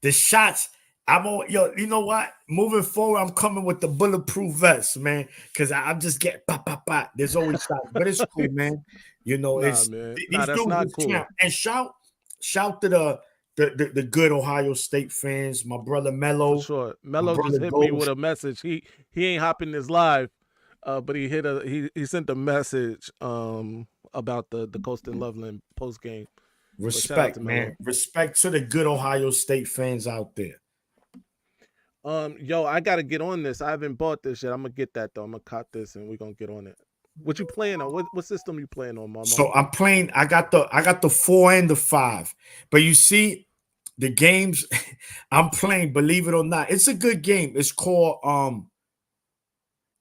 the shots. I'm on yo, you know what? Moving forward, I'm coming with the bulletproof vest, man. Cause I'm just getting pop, pop, pop. There's always shots, but it's cool, man. Nah, It's man. Nah, these that's dudes not is cool. champ. And shout to the good Ohio State fans, my brother For Mello, sure. my Mello just brother hit me with Ghost. a message. He ain't hopping this live, but he sent a message about the Coast and Loveland post game. But shout out to Respect, Mello. man. Respect to the good Ohio State fans out there. Yo, I gotta get on this. I haven't bought this yet. I'm gonna get that though. I'm gonna cop this and we're gonna get on it. What you playing on? What system you playing on, Mama? So I'm playing. I got the 4 and the 5. But you see, the games I'm playing, believe it or not, it's a good game. It's called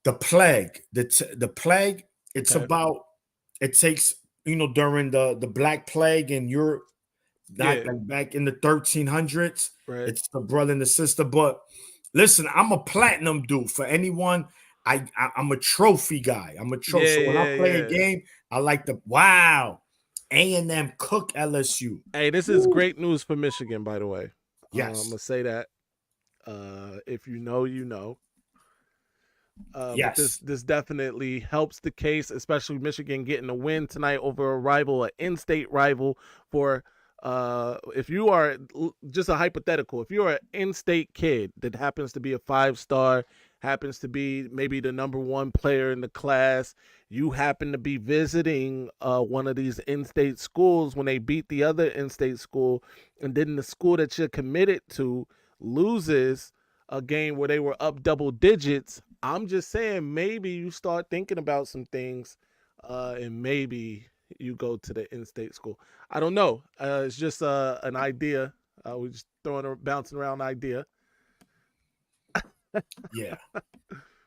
the Plague. The Plague. It's Okay. about it takes during the Black Plague in Europe, not Yeah, like back in the 1300s. right. It's the brother and the sister. But listen, I'm a platinum dude. For anyone, I'm a trophy guy. I'm a trophy. Yeah, So when I yeah, play a yeah. game, I like the wow. A&M cook LSU. Hey, this is Woo. great news for Michigan, by the way. I'm Yes. gonna say that. If you know, you know. But this Yes. this definitely helps the case, especially Michigan getting a win tonight over a rival, an in-state rival. For if you are just a hypothetical, if you're an in-state kid that happens to be a 5-star, happens to be maybe the number 1 player in the class, you happen to be visiting one of these in-state schools when they beat the other in-state school, and then the school that you're committed to loses a game where they were up double digits. I'm just saying maybe you start thinking about some things, and maybe you go to the in-state school. I don't know. It's just an idea. We're just bouncing around idea. Yeah.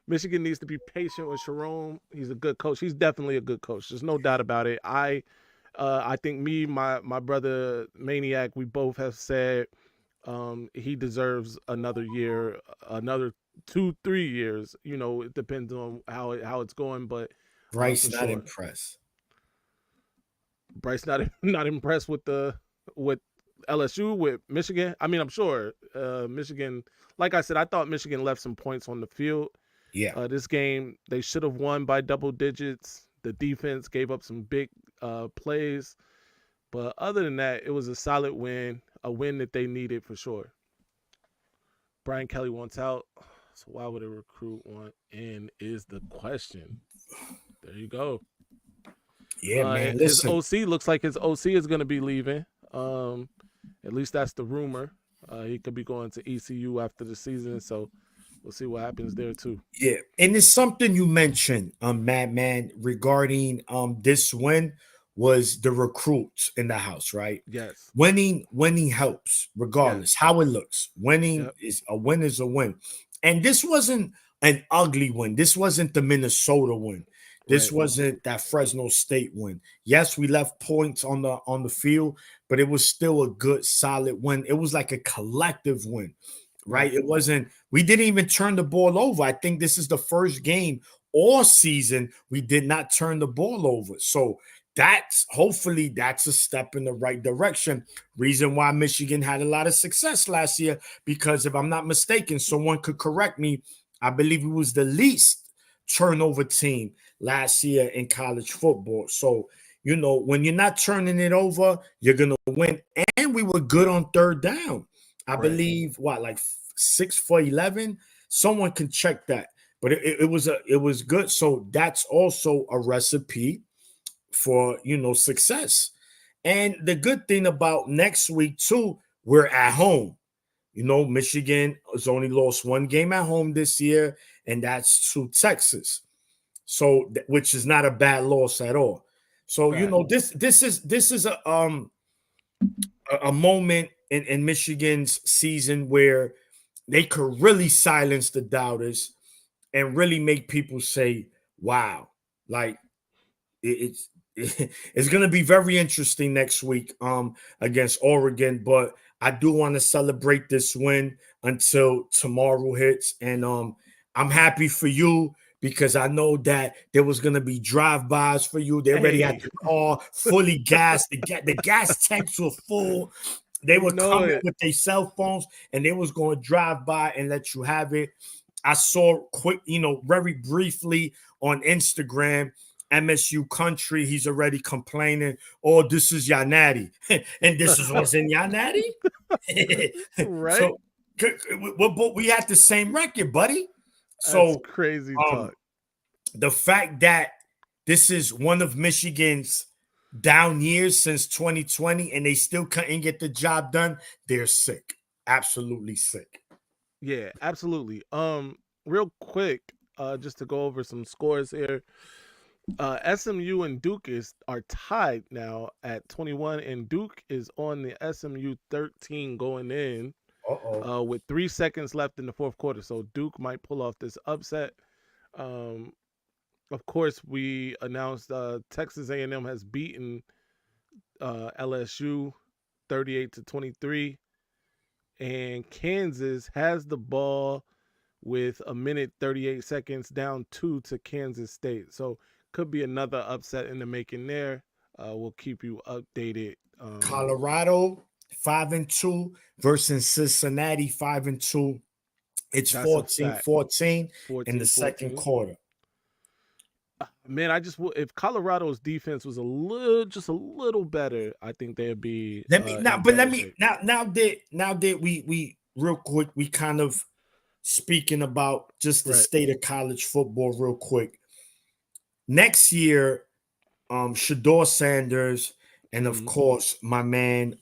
Michigan needs to be patient with Sharon. He's a good coach. He's definitely a good coach. There's no doubt about it. I think my brother Maniac, we both have said he deserves another year, another 2-3 years. It depends on how it's going, but Bryce for not sure, impressed. Bryce not impressed with LSU, with Michigan. I mean, I'm sure Michigan. Like I said, I thought Michigan left some points on the field. Yeah. This game they should have won by double digits. The defense gave up some big plays, but other than that, it was a solid win, a win that they needed for sure. Brian Kelly wants out, so why would a recruit want in is the question. There you go. Yeah, man. His Listen. OC looks like his OC is going to be leaving. At least that's the rumor. He could be going to ECU after the season, so we'll see what happens there too. Yeah, and it's something you mentioned, Madman, regarding this win. was the recruits in the house, right? Yes. Winning helps regardless how it looks. Winning Yep. is a win is a win. And this wasn't an ugly win. This wasn't the Minnesota win. This Right. wasn't that Fresno State win. Yes, we left points on the field, but it was still a good, solid win. It was like a collective win, right? It wasn't, we didn't even turn the ball over. I think this is the first game all season we did not turn the ball over. So hopefully that's a step in the right direction. Reason why Michigan had a lot of success last year, because if I'm not mistaken, someone could correct me, I believe it was the least turnover team last year in college football. So, when you're not turning it over, you're going to win. And we were good on third down. I believe, like 6 for 11? Someone can check that. But it was good. So that's also a recipe for success. And the good thing about next week too, we're at home. Michigan has only lost one game at home this year, and that's to Texas. So which is not a bad loss at all. So this is a moment in Michigan's season where they could really silence the doubters and really make people say, wow, like it's going to be very interesting next week against Oregon. But I do want to celebrate this win until tomorrow hits. And I'm happy for you because I know that there was going to be drive-bys for you. They already had the car fully gassed. The gas tanks were full. They were coming with their cell phones, and they was going to drive by and let you have it. I saw quick, very briefly on Instagram, MSU country, he's already complaining, oh, this is your natty. And this is what's in your natty? Right. So, but we had the same record, buddy. So that's crazy talk. The fact that this is one of Michigan's down years since 2020 and they still couldn't get the job done, they're sick. Absolutely sick. Yeah, absolutely. Real quick, just to go over some scores here. SMU and Duke are tied now at 21, and Duke is on the SMU 13 going in with 3 seconds left in the fourth quarter. So Duke might pull off this upset. Of course, we announced Texas A&M has beaten LSU 38-23, and Kansas has the ball with 1:38 seconds, down 2 to Kansas State. So could be another upset in the making there. We'll keep you updated. Colorado 5-2 versus Cincinnati 5-2. It's 14-14 in the second quarter. Man, if Colorado's defense was just a little better, I think they'd be. Now that we real quick, we kind of speaking about just the state of college football real quick. Next year, Shedeur Sanders and of course my man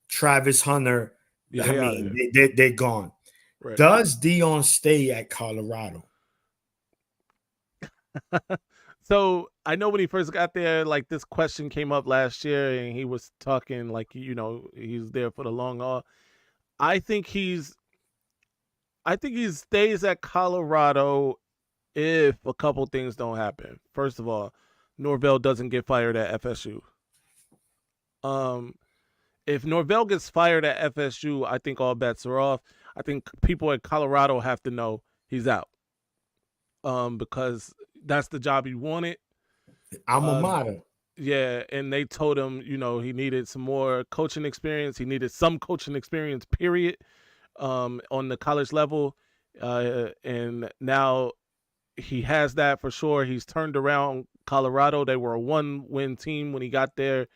Travis Hunter. They're gone. Right. Does Deion stay at Colorado? So I know when he first got there, like this question came up last year, and he was talking like he's there for the long haul. I think he stays at Colorado if a couple things don't happen. First of all, Norvell doesn't get fired at FSU. If Norvell gets fired at FSU, I think all bets are off. I think people at Colorado have to know he's out. Because that's the job he wanted. Alma mater. Yeah, and they told him, he needed some more coaching experience. He needed some coaching experience, period, on the college level. And now he has that for sure. He's turned around Colorado. They were a 1-win team when he got there.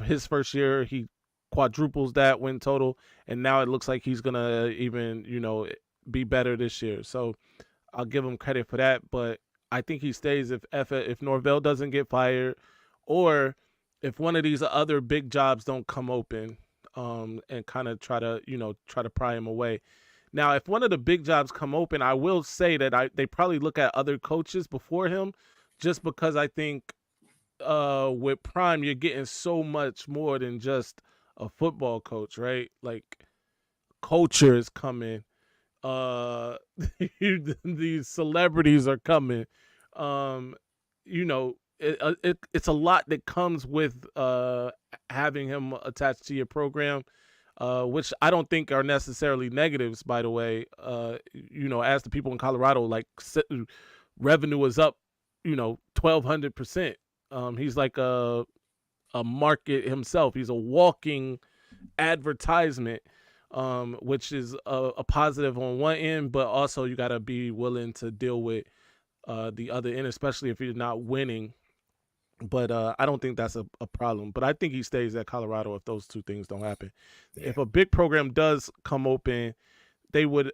His first year, he quadruples that win total, and now it looks like he's gonna even be better this year. So I'll give him credit for that, but I think he stays if Norvell doesn't get fired, or if one of these other big jobs don't come open, and kind of try to pry him away. Now, if one of the big jobs come open, I will say that they probably look at other coaches before him, just because I think with Prime, you're getting so much more than just a football coach, right? Like culture is coming. Uh, these celebrities are coming. Um, you know, it's a lot that comes with having him attached to your program, which I don't think are necessarily negatives. By the way, you know, as the people in Colorado, like revenue is up, you know, 1,200%. He's like a market himself. He's a walking advertisement, which is a positive on one end, but also you got to be willing to deal with the other end, especially if you're not winning. But I don't think that's a problem. But I think he stays at Colorado if those two things don't happen. Yeah. If a big program does come open, they would.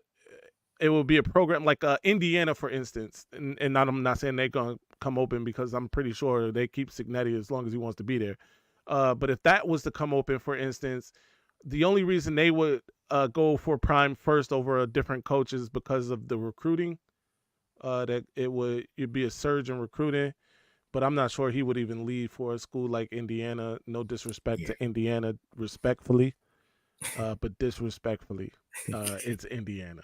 It would be a program like Indiana, for instance, and I'm not saying they're gonna come open because I'm pretty sure they keep Signetti as long as he wants to be there. But if that was to come open, for instance, the only reason they would go for Prime first over a different coach is because of the recruiting. That it'd be a surge in recruiting, but I'm not sure he would even leave for a school like Indiana. No disrespect Yeah. to Indiana, respectfully, but disrespectfully, it's Indiana.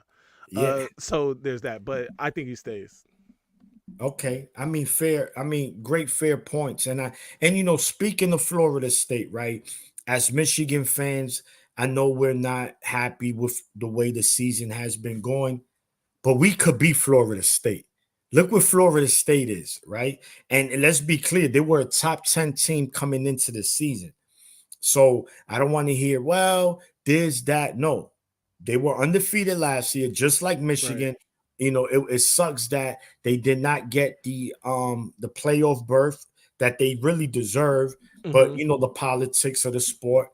Yeah. So there's that, but I think he stays. Okay. I mean, fair. I mean, great, fair points. And you know, speaking of Florida State, right? As Michigan fans, I know we're not happy with the way the season has been going, but we could be Florida State. Look what Florida State is, right? And let's be clear, they were a top 10 team coming into the season. So I don't want to hear, well, there's that. No, they were undefeated last year, just like Michigan. Right. You know, it sucks that they did not get the playoff berth that they really deserve. But Mm-hmm. you know, the politics of the sport.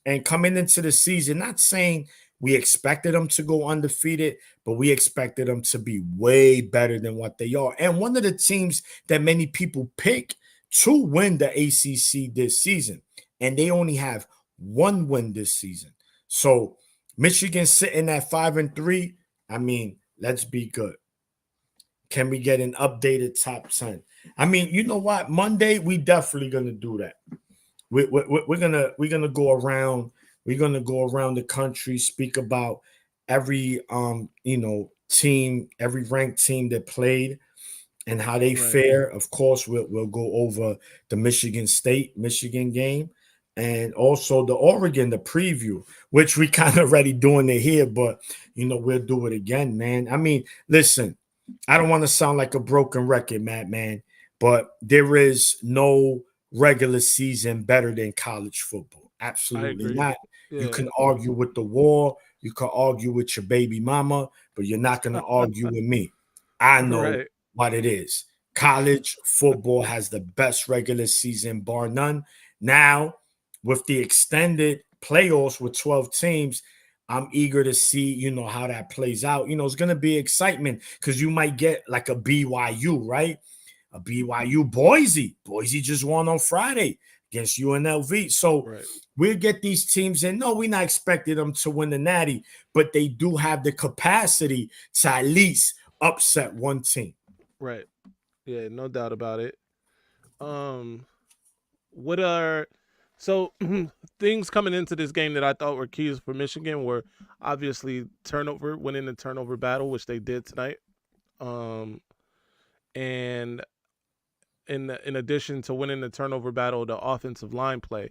And coming into the season, not saying we expected them to go undefeated, but we expected them to be way better than what they are. And one of the teams that many people pick to win the ACC this season, and they only have one win this season. So Michigan sitting at 5-3. I mean, let's be good. Can we get an updated top 10? I mean, you know what? Monday, we definitely gonna do that. We're gonna go around. We're gonna go around the country, speak about every you know, team, every ranked team that played and how they Right. fare. Of course, we'll go over the Michigan game, and also the Oregon, the preview, which we kind of already doing it here, but you know, we'll do it again, man. I mean, listen, I don't want to sound like a broken record, man, but there is no regular season better than college football. I Absolutely agree. not. You Yeah. can argue with the war, you can argue with your baby mama, but you're not going to argue with me. I know Right. what it is. College football has the best regular season, bar none. Now, with the extended playoffs with 12 teams, I'm eager to see, you know, how that plays out. You know, it's going to be excitement because you might get like a BYU, right? A BYU Boise. Boise just won on Friday against UNLV. So Right. we'll get these teams in. No, we're not expecting them to win the Natty, but they do have the capacity to at least upset one team. Right. Yeah, no doubt about it. Um, what are so things coming into this game that I thought were keys for Michigan were obviously winning the turnover battle, which they did tonight. Um, and in addition to winning the turnover battle, the offensive line play.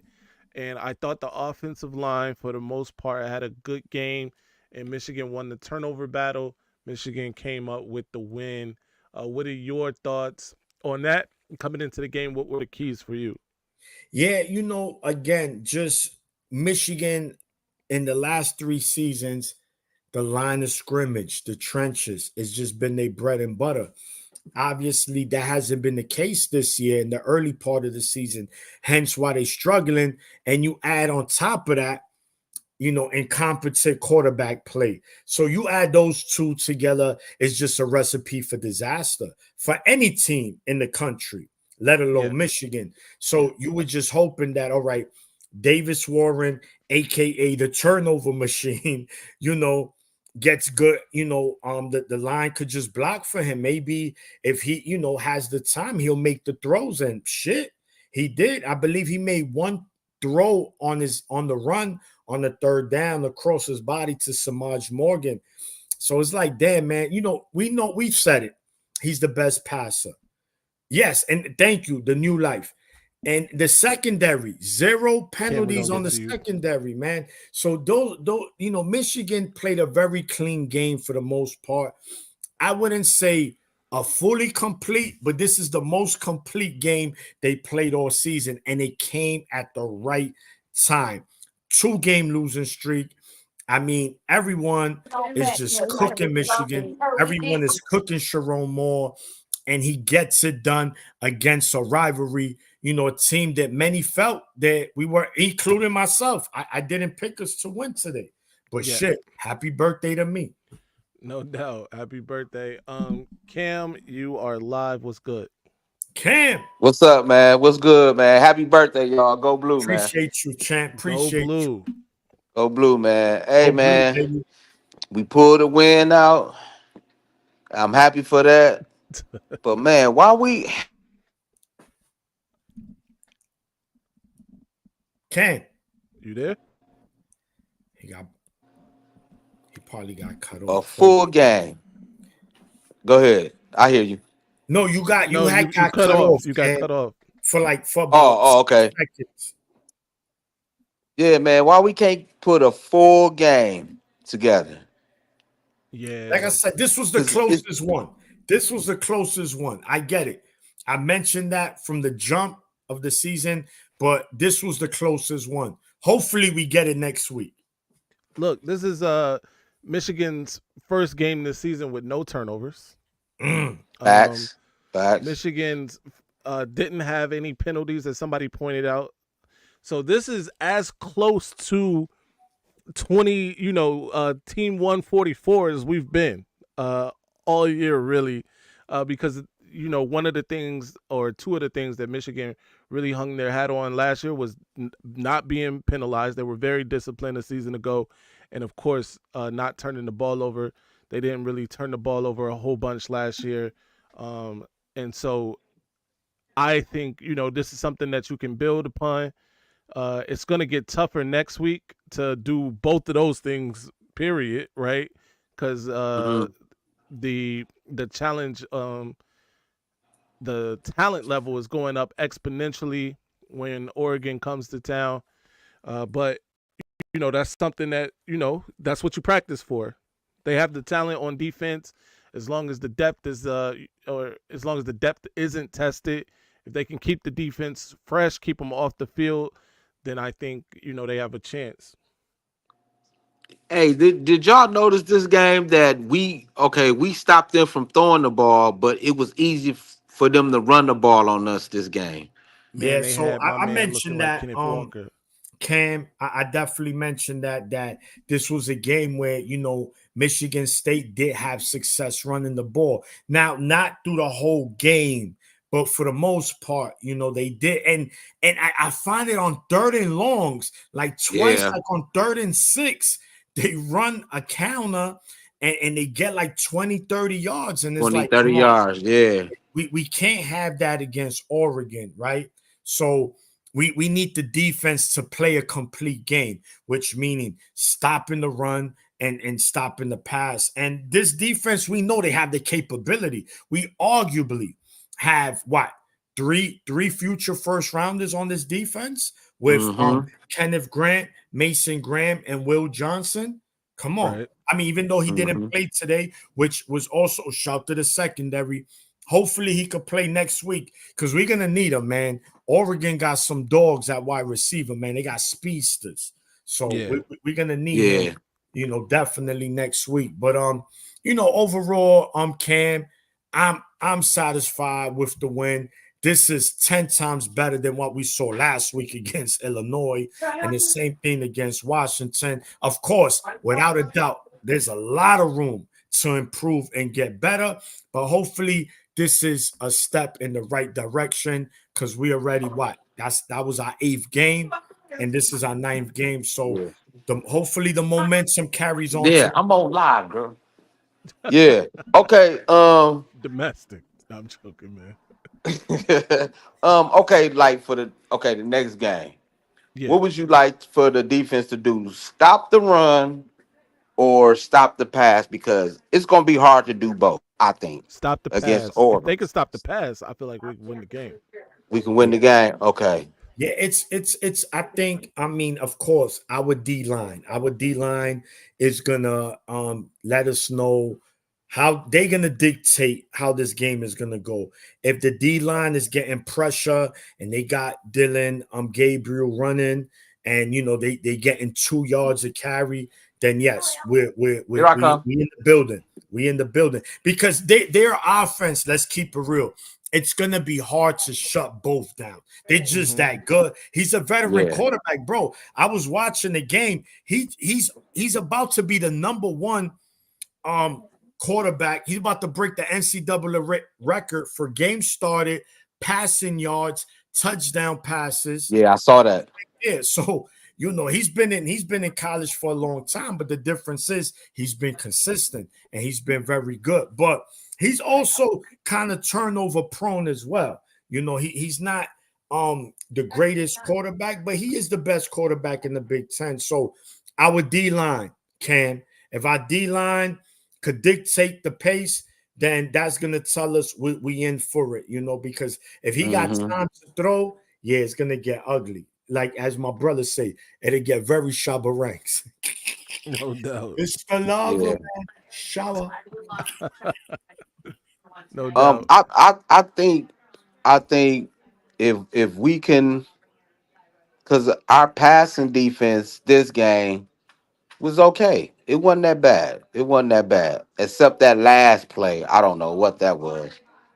And I thought the offensive line, for the most part, had a good game, and Michigan won the turnover battle. Michigan came up with the win. What are your thoughts on that coming into the game? What were the keys for you? Yeah, you know, again, just Michigan in the last 3 seasons, the line of scrimmage, the trenches, it's just been their bread and butter. Obviously, that hasn't been the case this year in the early part of the season, hence why they're struggling. And you add on top of that, you know, incompetent quarterback play. So you add those two together, it's just a recipe for disaster for any team in the country, let Yeah. alone Michigan. So you were just hoping that, all right, Davis Warren, aka the turnover machine, you know, gets good, you know, the line could just block for him. Maybe if he, you know, has the time, he'll make the throws and shit. He did. I believe he made one throw on the run on the third down across his body to Samaj Morgan. So it's like, damn, man, we've said it. He's the best passer. Yes, and thank you, the new life. And the secondary, 0 penalties on the secondary, man. So those, Michigan played a very clean game for the most part. I wouldn't say a fully complete, but this is the most complete game they played all season, and it came at the right time. 2-game losing streak. I mean, everyone is just cooking Michigan. Everyone is cooking Sharon Moore, and he gets it done against a rivalry, a team that many felt that we were, including myself. I didn't pick us to win today. But shit, happy birthday to me. No doubt. Happy birthday. Cam, you are live. What's good? Cam. What's up, man? What's good, man? Happy birthday, y'all. Go Blue, man. Appreciate you, champ. Appreciate Go Blue. you. Go Blue, man. Hey, Go man. Blue, we pulled a win out. I'm happy for that. But, man, why we... Cam. You there? He probably got cut off. A full game. Go ahead. I hear you. No, you got cut off. You got cut off for about okay. seconds. Yeah, man. Why we can't put a full game together? Yeah. Like I said, this was the closest one. This was the closest one. I get it. I mentioned that from the jump of the season, but this was the closest one. Hopefully we get it next week. Look, this is Michigan's first game this season with no turnovers. Facts. Michigan's didn't have any penalties, as somebody pointed out. So this is as close to 20, team 144 as we've been all year, really, because one of the things, or two of the things that Michigan really hung their hat on last year was not being penalized. They were very disciplined a season ago, and of course, not turning the ball over. They didn't really turn the ball over a whole bunch last year, and so I think this is something that you can build upon. It's going to get tougher next week to do both of those things, period, right? Because the challenge, the talent level is going up exponentially when Oregon comes to town. But, that's something that, that's what you practice for. They have the talent on defense as long as the depth is, or as long as the depth isn't tested. If they can keep the defense fresh, keep them off the field, then I think, they have a chance. Hey, did y'all notice this game that we stopped them from throwing the ball, but it was easy for them to run the ball on us this game? Man, yeah, so I mentioned that, Walker. Cam, I definitely mentioned that this was a game where, Michigan State did have success running the ball. Now, not through the whole game, but for the most part, they did. And I find it on 3rd and longs, like twice, like on 3rd and 6, they run a counter and they get like 20, 30 yards. And it's 20, 30 yards, yeah. We can't have that against Oregon, right? So we need the defense to play a complete game, which meaning stopping the run and stopping the pass. And this defense, we know they have the capability. We arguably have three future first rounders on this defense with Kenneth Grant, Mason Graham, and Will Johnson. Come on. Right. I mean, even though he didn't play today, which was also a shout to the secondary, hopefully he could play next week because we're going to need him, man. Oregon got some dogs at wide receiver, man. They got speedsters. So we're going to need him, definitely next week. But, overall, Cam, I'm satisfied with the win. This is 10 times better than what we saw last week against Illinois and the same thing against Washington. Of course, without a doubt, there's a lot of room to improve and get better, but hopefully this is a step in the right direction because we already that was our 8th game and this is our 9th game. So hopefully the momentum carries on. Yeah, I'm on live, girl. Yeah. Okay. Domestic. I'm joking, man. Okay, like for the next game, Yeah, what would you like for the defense to do? Stop the run or stop the pass? Because it's gonna be hard to do both, I think, stop the against pass. If they Oregon. could stop the pass, I feel like we can win the game. We can win Yeah. the game. Okay. Yeah, it's I think, I mean, of course, our D line is gonna let us know how they're gonna dictate how this game is gonna go. If the D line is getting pressure and they got Dylan Gabriel running, and they getting 2 yards of carry, then yes, Here I come. we in the building. We in the building because their offense, let's keep it real. It's gonna be hard to shut both down. They're just Mhm. that good. He's a veteran Yeah. quarterback, bro. I was watching the game. He's about to be the number one quarterback. He's about to break the NCAA record for games started, passing yards, touchdown passes. Yeah, I saw that. Yeah, so he's been in college for a long time, but the difference is he's been consistent and he's been very good. But he's also kind of turnover prone as well. He's not the greatest quarterback, but he is the best quarterback in the Big Ten. So our D line, Cam, if our D line could dictate the pace, then that's gonna tell us we in for it, because if he got Hmm. time to throw, yeah, it's gonna get ugly. Like as my brother say, it'll get very shabba ranks. No doubt. It's the lava, Yeah. man. Shower. No doubt. I think if we can, because our passing defense this game was okay. It wasn't that bad. It wasn't that bad. Except that last play. I don't know what that was.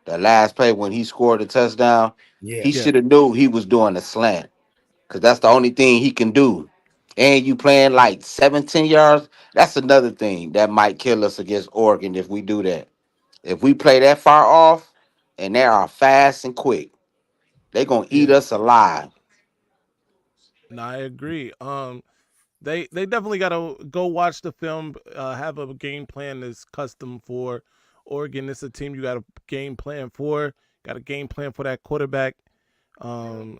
The last play when he scored a touchdown, Yeah, he Yeah. should have knew he was doing a slant. Because that's the only thing he can do. And you playing like 17 yards, that's another thing that might kill us against Oregon if we do that. If we play that far off and they are fast and quick, they're gonna eat Yeah. us alive. No, I agree. They definitely gotta go watch the film. Have a game plan that's custom for Oregon. It's a team you got a game plan for. Got a game plan for that quarterback. Um,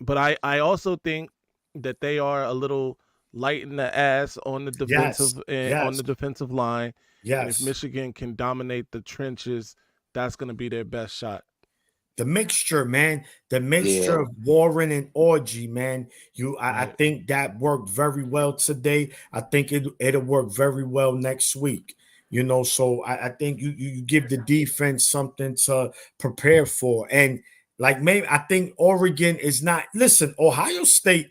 but I also think that they are a little light in the ass on the yes, yes, defensive line. And if yes. Michigan can dominate the trenches, that's gonna be their best shot. The mixture, man. The mixture Yeah. of Warren and Orgy, man. I Right. think that worked very well today. I think it'll work very well next week. So I think you give the defense something to prepare for. And like maybe I think Oregon is not. Listen, Ohio State.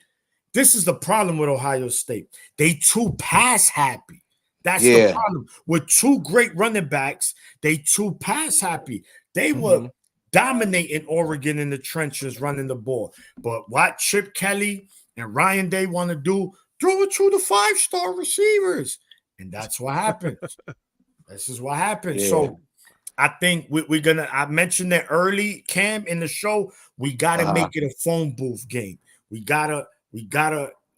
This is the problem with Ohio State. They too pass happy. That's the Yeah. problem. With two great running backs, they too pass happy. They were Hmm. dominating Oregon in the trenches running the ball. But what Chip Kelly and Ryan Day want to do, throw it to the 5-star receivers. And that's what happens. This is what happens. Yeah. So I think we're gonna. I mentioned it early, Cam, in the show. We gotta Uh-huh. make it a phone booth game. We gotta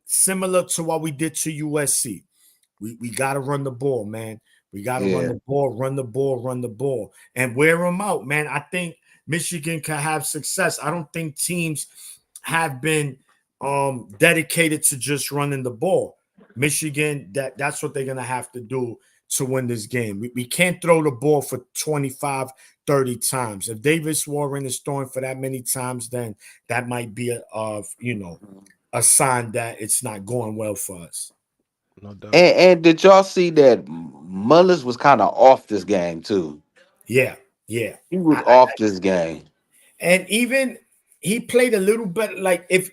similar to what we did to USC. We gotta run the ball, man. We gotta run Yeah. the ball, run the ball, run the ball, and wear them out, man. I think Michigan can have success. I don't think teams have been dedicated to just running the ball. Michigan, that's what they're gonna have to do to win this game. We can't throw the ball for 25, 30 times. If Davis Warren is throwing for that many times, then that might be a sign that it's not going well for us. No doubt. And did y'all see that Mullins was kind of off this game too? Yeah, yeah. He was off this game. And even he played a little bit like if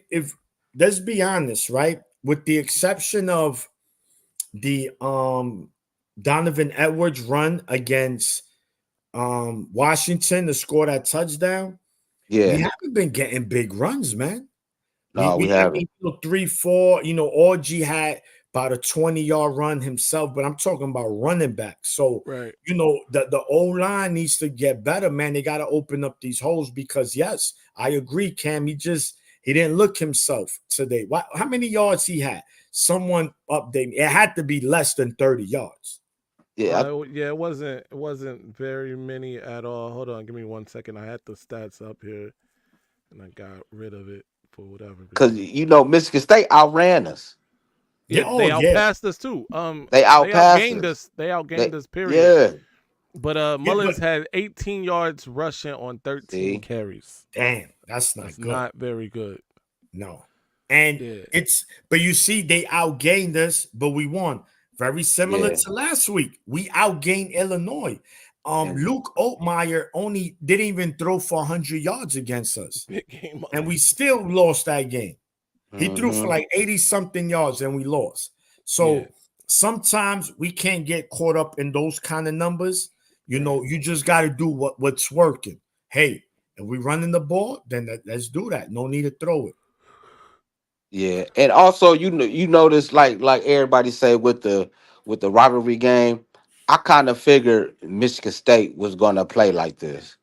let's be honest, right? With the exception of the Donovan Edwards run against Washington to score that touchdown, we Yeah. haven't been getting big runs, man. No, we I haven't. mean, 3-4, Orgy had about a 20-yard run himself, but I'm talking about running back. So, Right. the O-line needs to get better, man. They got to open up these holes because, yes, I agree, Cam. He didn't look himself today. How many yards he had? Someone update me. It had to be less than 30 yards. Yeah, Yeah, it wasn't very many at all. Hold on, give me 1 second. I had the stats up here, and I got rid of it for whatever because reason. Michigan State outran us. Yeah, Yeah, oh they yeah, outpassed us too. They They outpassed outgained us. us. They outgained They, us. Period. yeah. But yeah, but Mullins had 18 yards rushing on 13 See, carries. damn, that's not That's good. not very good. No. And Yeah, but you see, they outgained us, but we won. Very similar yeah, to last week. We outgained Illinois. and Luke Oatmeyer only didn't even throw for 100 yards against us. big game. And we still lost that game. He threw for hmm like 80 something yards and we lost. Yeah, So sometimes we can't get caught up in those kind of numbers. You know, you just got to do what's working. Hey, if we running the ball, then let's do that. No need to throw it. yeah, and also you notice like everybody say with the rivalry game, I kind of figured Michigan State was gonna play like this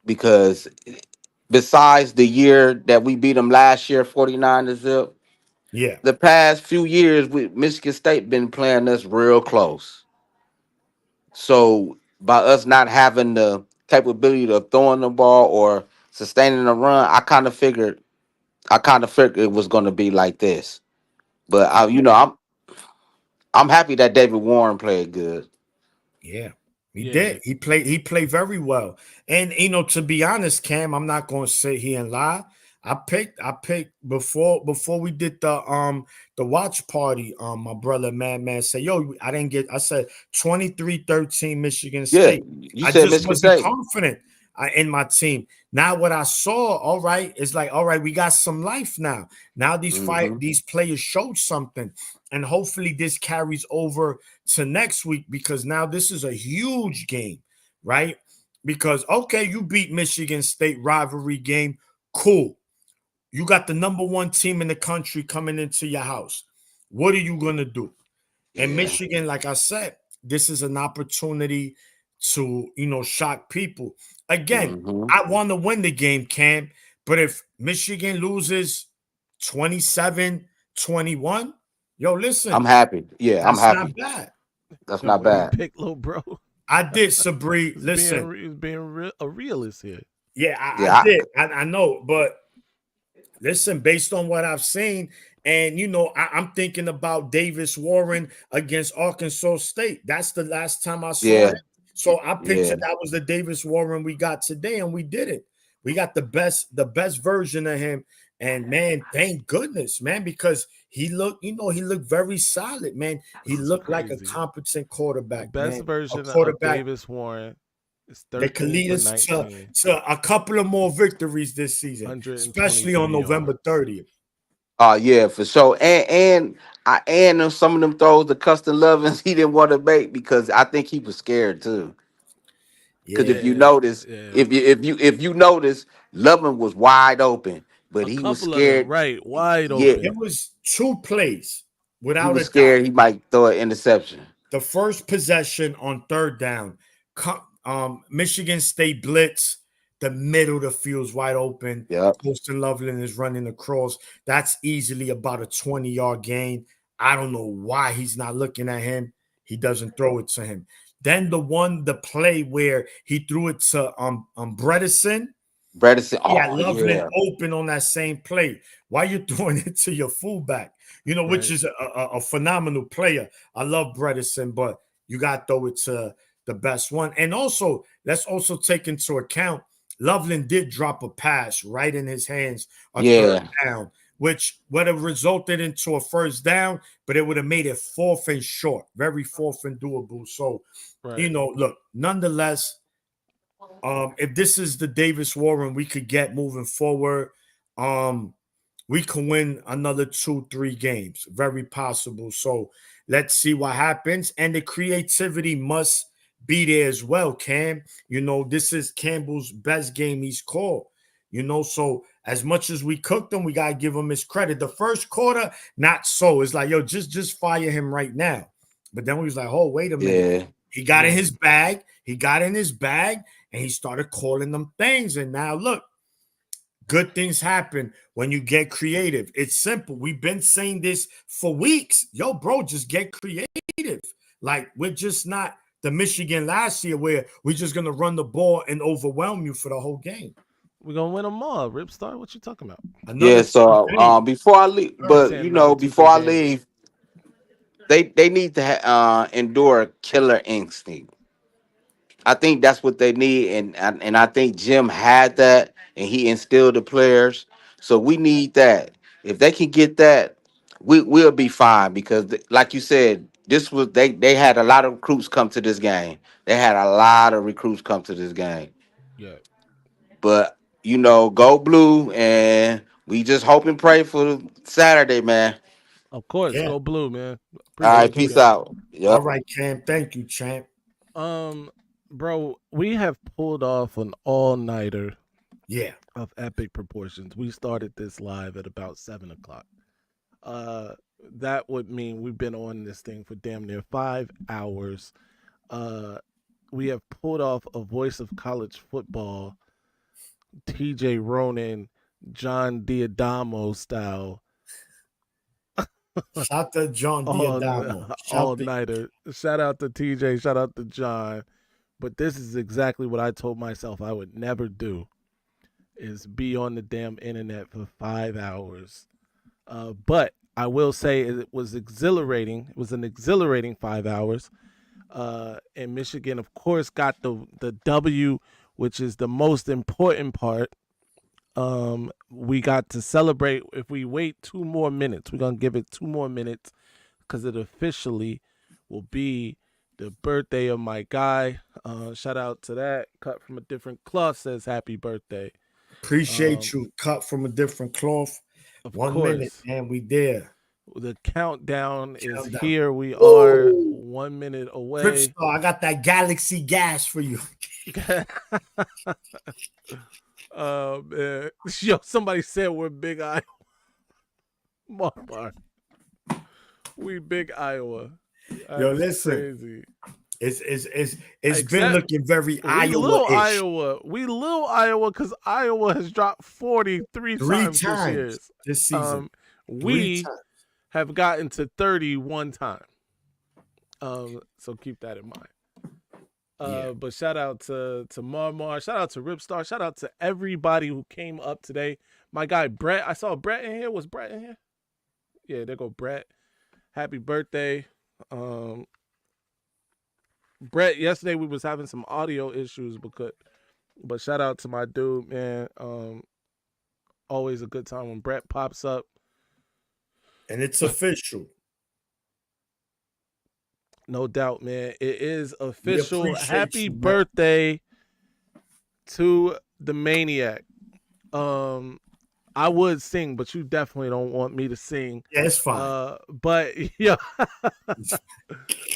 because besides the year that we beat them last year, 49-0, Yeah. the past few years with Michigan State been playing us real close. So by us not having the capability of throwing the ball or sustaining a run, I kind of figured it was going to be like this. But I'm happy that David Warren played good. Yeah, he yeah. did. He played very well. And to be honest, Cam, I'm not gonna sit here and lie. I picked before we did the watch party. My brother Madman said, yo, I said 23-13 Michigan Yeah, State. you I said just Michigan wasn't State. confident in my team. Now what I saw, all right, is like, all right, we got some life now. Now Hmm these players showed something, and hopefully this carries over to next week because now this is a huge game, right? Because okay, you beat Michigan State rivalry game, cool. You got the number one team in the country coming into your house. What are you gonna do? And Yeah. Michigan, like I said, this is an opportunity to shock people. Again, hmm I want to win the game, Cam, but if Michigan loses 27-21, yo, I'm listen, happy. Yeah, I'm that's not happy. bad. That's Yo, not what you bad. pick, little bro? I did, Sabri. It's Listen, a realist here. yeah, I Yeah, did. I know, but listen, based on what I've seen, and I'm thinking about Davis Warren against Arkansas State. That's the last time I saw yeah, it. So I yeah, pictured that was the Davis Warren we got today, and we did it. We got the best version of him. And man, thank goodness, man, because he looked very solid, man. He This is looked like a crazy. competent The quarterback, best man. A version of quarterback Davis Warren is that could 13 lead for us to, 19, to a couple of more victories this season, especially on 123 November yards. 30th. yeah, for sure. And some of them throws the custom lovings he didn't want to make because I think he was scared too. Because if Yeah. you Yeah, notice, yeah. if you notice, Lovin was wide open, but A he was couple of them, scared. right, wide Yeah, It open. was two plays, he without was a doubt. scared he might throw an interception. The first possession on third down, Michigan State blitz, the middle of the field's wide open. Yep. Poston Loveland is running across. That's easily about a 20-yard gain. I don't know why he's not looking at him. He doesn't throw it to him. Then the play where he threw it to Bredesen. Bredesen. Yeah, Oh Loveland yeah, open on that same play. Why you throwing it to your fullback? Which Right. is a phenomenal player. I love Bredesen, but you got to throw it to the best one. And also, let's also take into account Loveland did drop a pass right in his hands, a third yeah, down, which would have resulted into a first down, but it would have made it fourth and short, very fourth and doable. So, Right. look, nonetheless, if this is the Davis Warren we could get moving forward, we can win another 2-3 games. Very possible. So let's see what happens. And the creativity must be there as well, Cam. This is Campbell's best game he's called. So as much as we cooked him, we gotta give him his credit. The first quarter, not so. It's like, yo, just fire him right now. But then we was like, oh, wait a minute. yeah, He got in Yeah. his bag. He got in his bag and he started calling them things. And now look, good things happen when you get creative. It's simple. We've been saying this for weeks. Yo, bro, just get creative. Like, we're just not the Michigan last year where we're just gonna run the ball and overwhelm you for the whole game. We're gonna win them all. Ripstar, what you talking about? Another Yeah, so 2-3. before I leave, He but saying another before 2-3 I games. leave, they need to endure a killer instinct. I think that's what they need, and I think Jim had that, and he instilled the players. So we need that. If they can get that, we'll be fine because, like you said, this was they had a lot of recruits come to this game. They had a lot of recruits come to this game, Yeah, but go blue, and we just hope and pray for Saturday, man. of course. Yeah, Go blue, man. All go Appreciate right, you, blue. peace Cap. out. All Yep. right, Cam. Thank you, champ. Bro, we have pulled off an all-nighter Yeah. of epic proportions. We started this live at about 7 o'clock. That would mean we've been on this thing for damn near 5 hours. We have pulled off a voice of college football, TJ Ronan, John Diadamo style Shout to John Diadamo. all Shout to nighter. Shout out to TJ, shout out to John. But this is exactly what I told myself I would never do, is be on the damn internet for 5 hours. But I will say it was exhilarating. It was an exhilarating 5 hours. And Michigan, of course, got the W, which is the most important part. We got to celebrate. If we wait 2 more minutes, we're gonna give it 2 more minutes because it officially will be the birthday of my guy. Shout out to that. Cut from a different cloth says happy birthday. appreciate you. Cut from a different cloth. Of 1 course. minute, and we there. The countdown is Countdown. here. We Woo! are 1 minute away. Ripstar, I got that Galaxy gas for you. Man. Yo, somebody said we're Big Iowa. Marbar. We Big Iowa. Yo, That's listen. crazy. It's been looking very We little Iowa-ish. Iowa. We little Iowa because Iowa has dropped 43 times this year. this season. We have gotten to 31 times. So keep that in mind. But shout out to Marmar, shout out to Ripstar, shout out to everybody who came up today. My guy Brett, I saw Brett in here. Was Brett in here? Yeah, there go Brett. Happy birthday. Brett, yesterday we was having some audio issues but shout out to my dude, man. Always a good time when Brett pops up. And it's official. No doubt, man. It is official. Happy man. birthday to the Maniac. I would sing, but you definitely don't want me to sing. Yeah, it's fine. But yeah.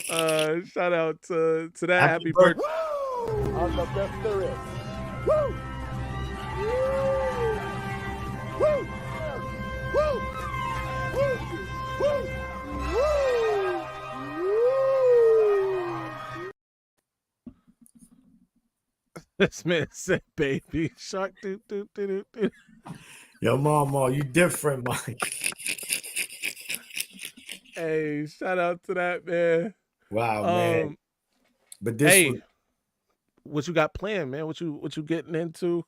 Shout out to that. Happy birthday. On the best there is. Woo! Woo! Woo! Woo! Woo! This man said baby shark. Doo, doo, doo, doo, doo. Yo, Mama, you different, Mike. Hey, shout out to that, man. Wow, man. But this hey, what you got planned, man? What you getting into?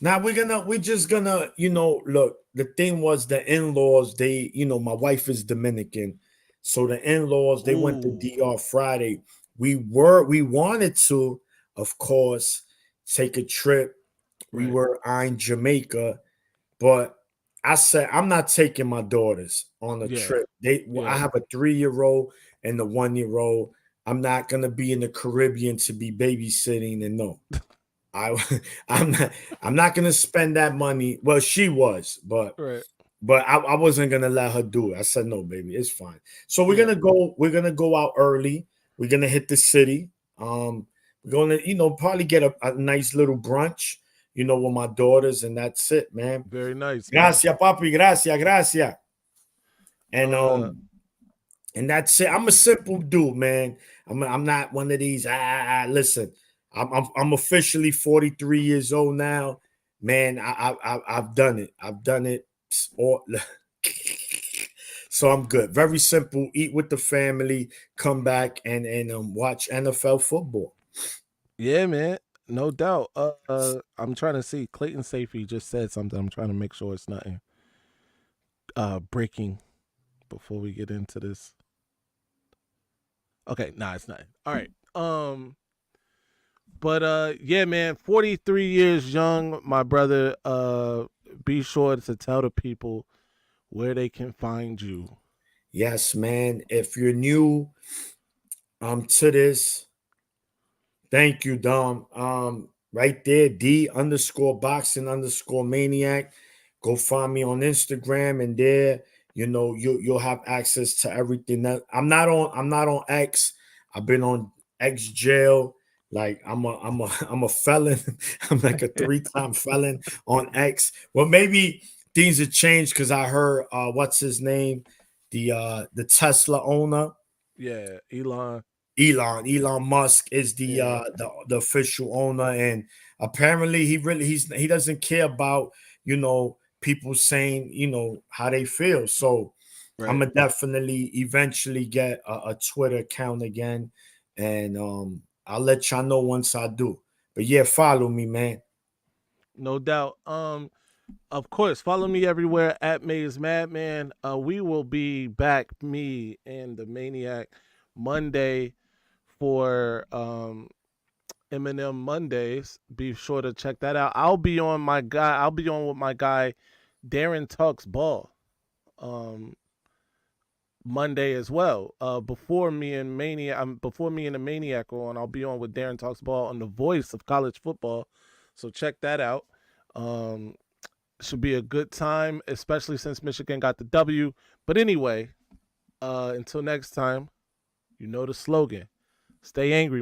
Now we're just gonna, look, the thing was the in-laws, they, my wife is Dominican. So the in-laws, they went to DR Friday. We wanted to, of course, take a trip. We were eyeing Jamaica, but I said, I'm not taking my daughters on a trip. I have a 3-year-old and the 1-year-old. I'm not going to be in the Caribbean to be babysitting, and no. I'm not going to spend that money. Well, she was, but I wasn't going to let her do it. I said, no, baby, it's fine. So we're going to go out early. We're going to hit the city. We're going to, probably get a nice little brunch, with my daughters, and that's it, man. Very nice. Gracias, papi. Gracias. And that's it. I'm a simple dude, man. I'm not one of these. Listen, I'm officially 43 years old now, man. I've done it. I've done it. So I'm good. Very simple. Eat with the family, come back and watch NFL football. Yeah, man. No doubt. I'm trying to see. Clayton Safety just said something. I'm trying to make sure it's nothing breaking before we get into this. Okay, nah, it's nothing. All right. But yeah, man, 43 years young, my brother. Be sure to tell the people where they can find you. Yes, man. If you're new to this, thank you, Dom. Right there, D_boxing_maniac. Go find me on Instagram, and there, you'll have access to everything. That I'm not on X. I've been on X jail. Like I'm a felon. I'm like a 3-time felon on X. Well, maybe things have changed because I heard what's his name, the Tesla owner. Yeah, Elon. Elon Musk is Yeah. the official owner, and apparently he doesn't care about people saying how they feel. So I'm Right. gonna definitely eventually get a Twitter account again, and I'll let y'all know once I do. But yeah, follow me, man. No doubt. Of course, follow me everywhere at Maze Madman. We will be back, me and the Maniac, Monday for Eminem Mondays. Be sure to check that out. I'll be on with my guy Darren Talks Ball Monday as well. Before me and the Maniac are on, I'll be on with Darren Talks Ball on the voice of college football. So check that out. Should be a good time, especially since Michigan got the W. But anyway, until next time, you know the slogan. Stay angry.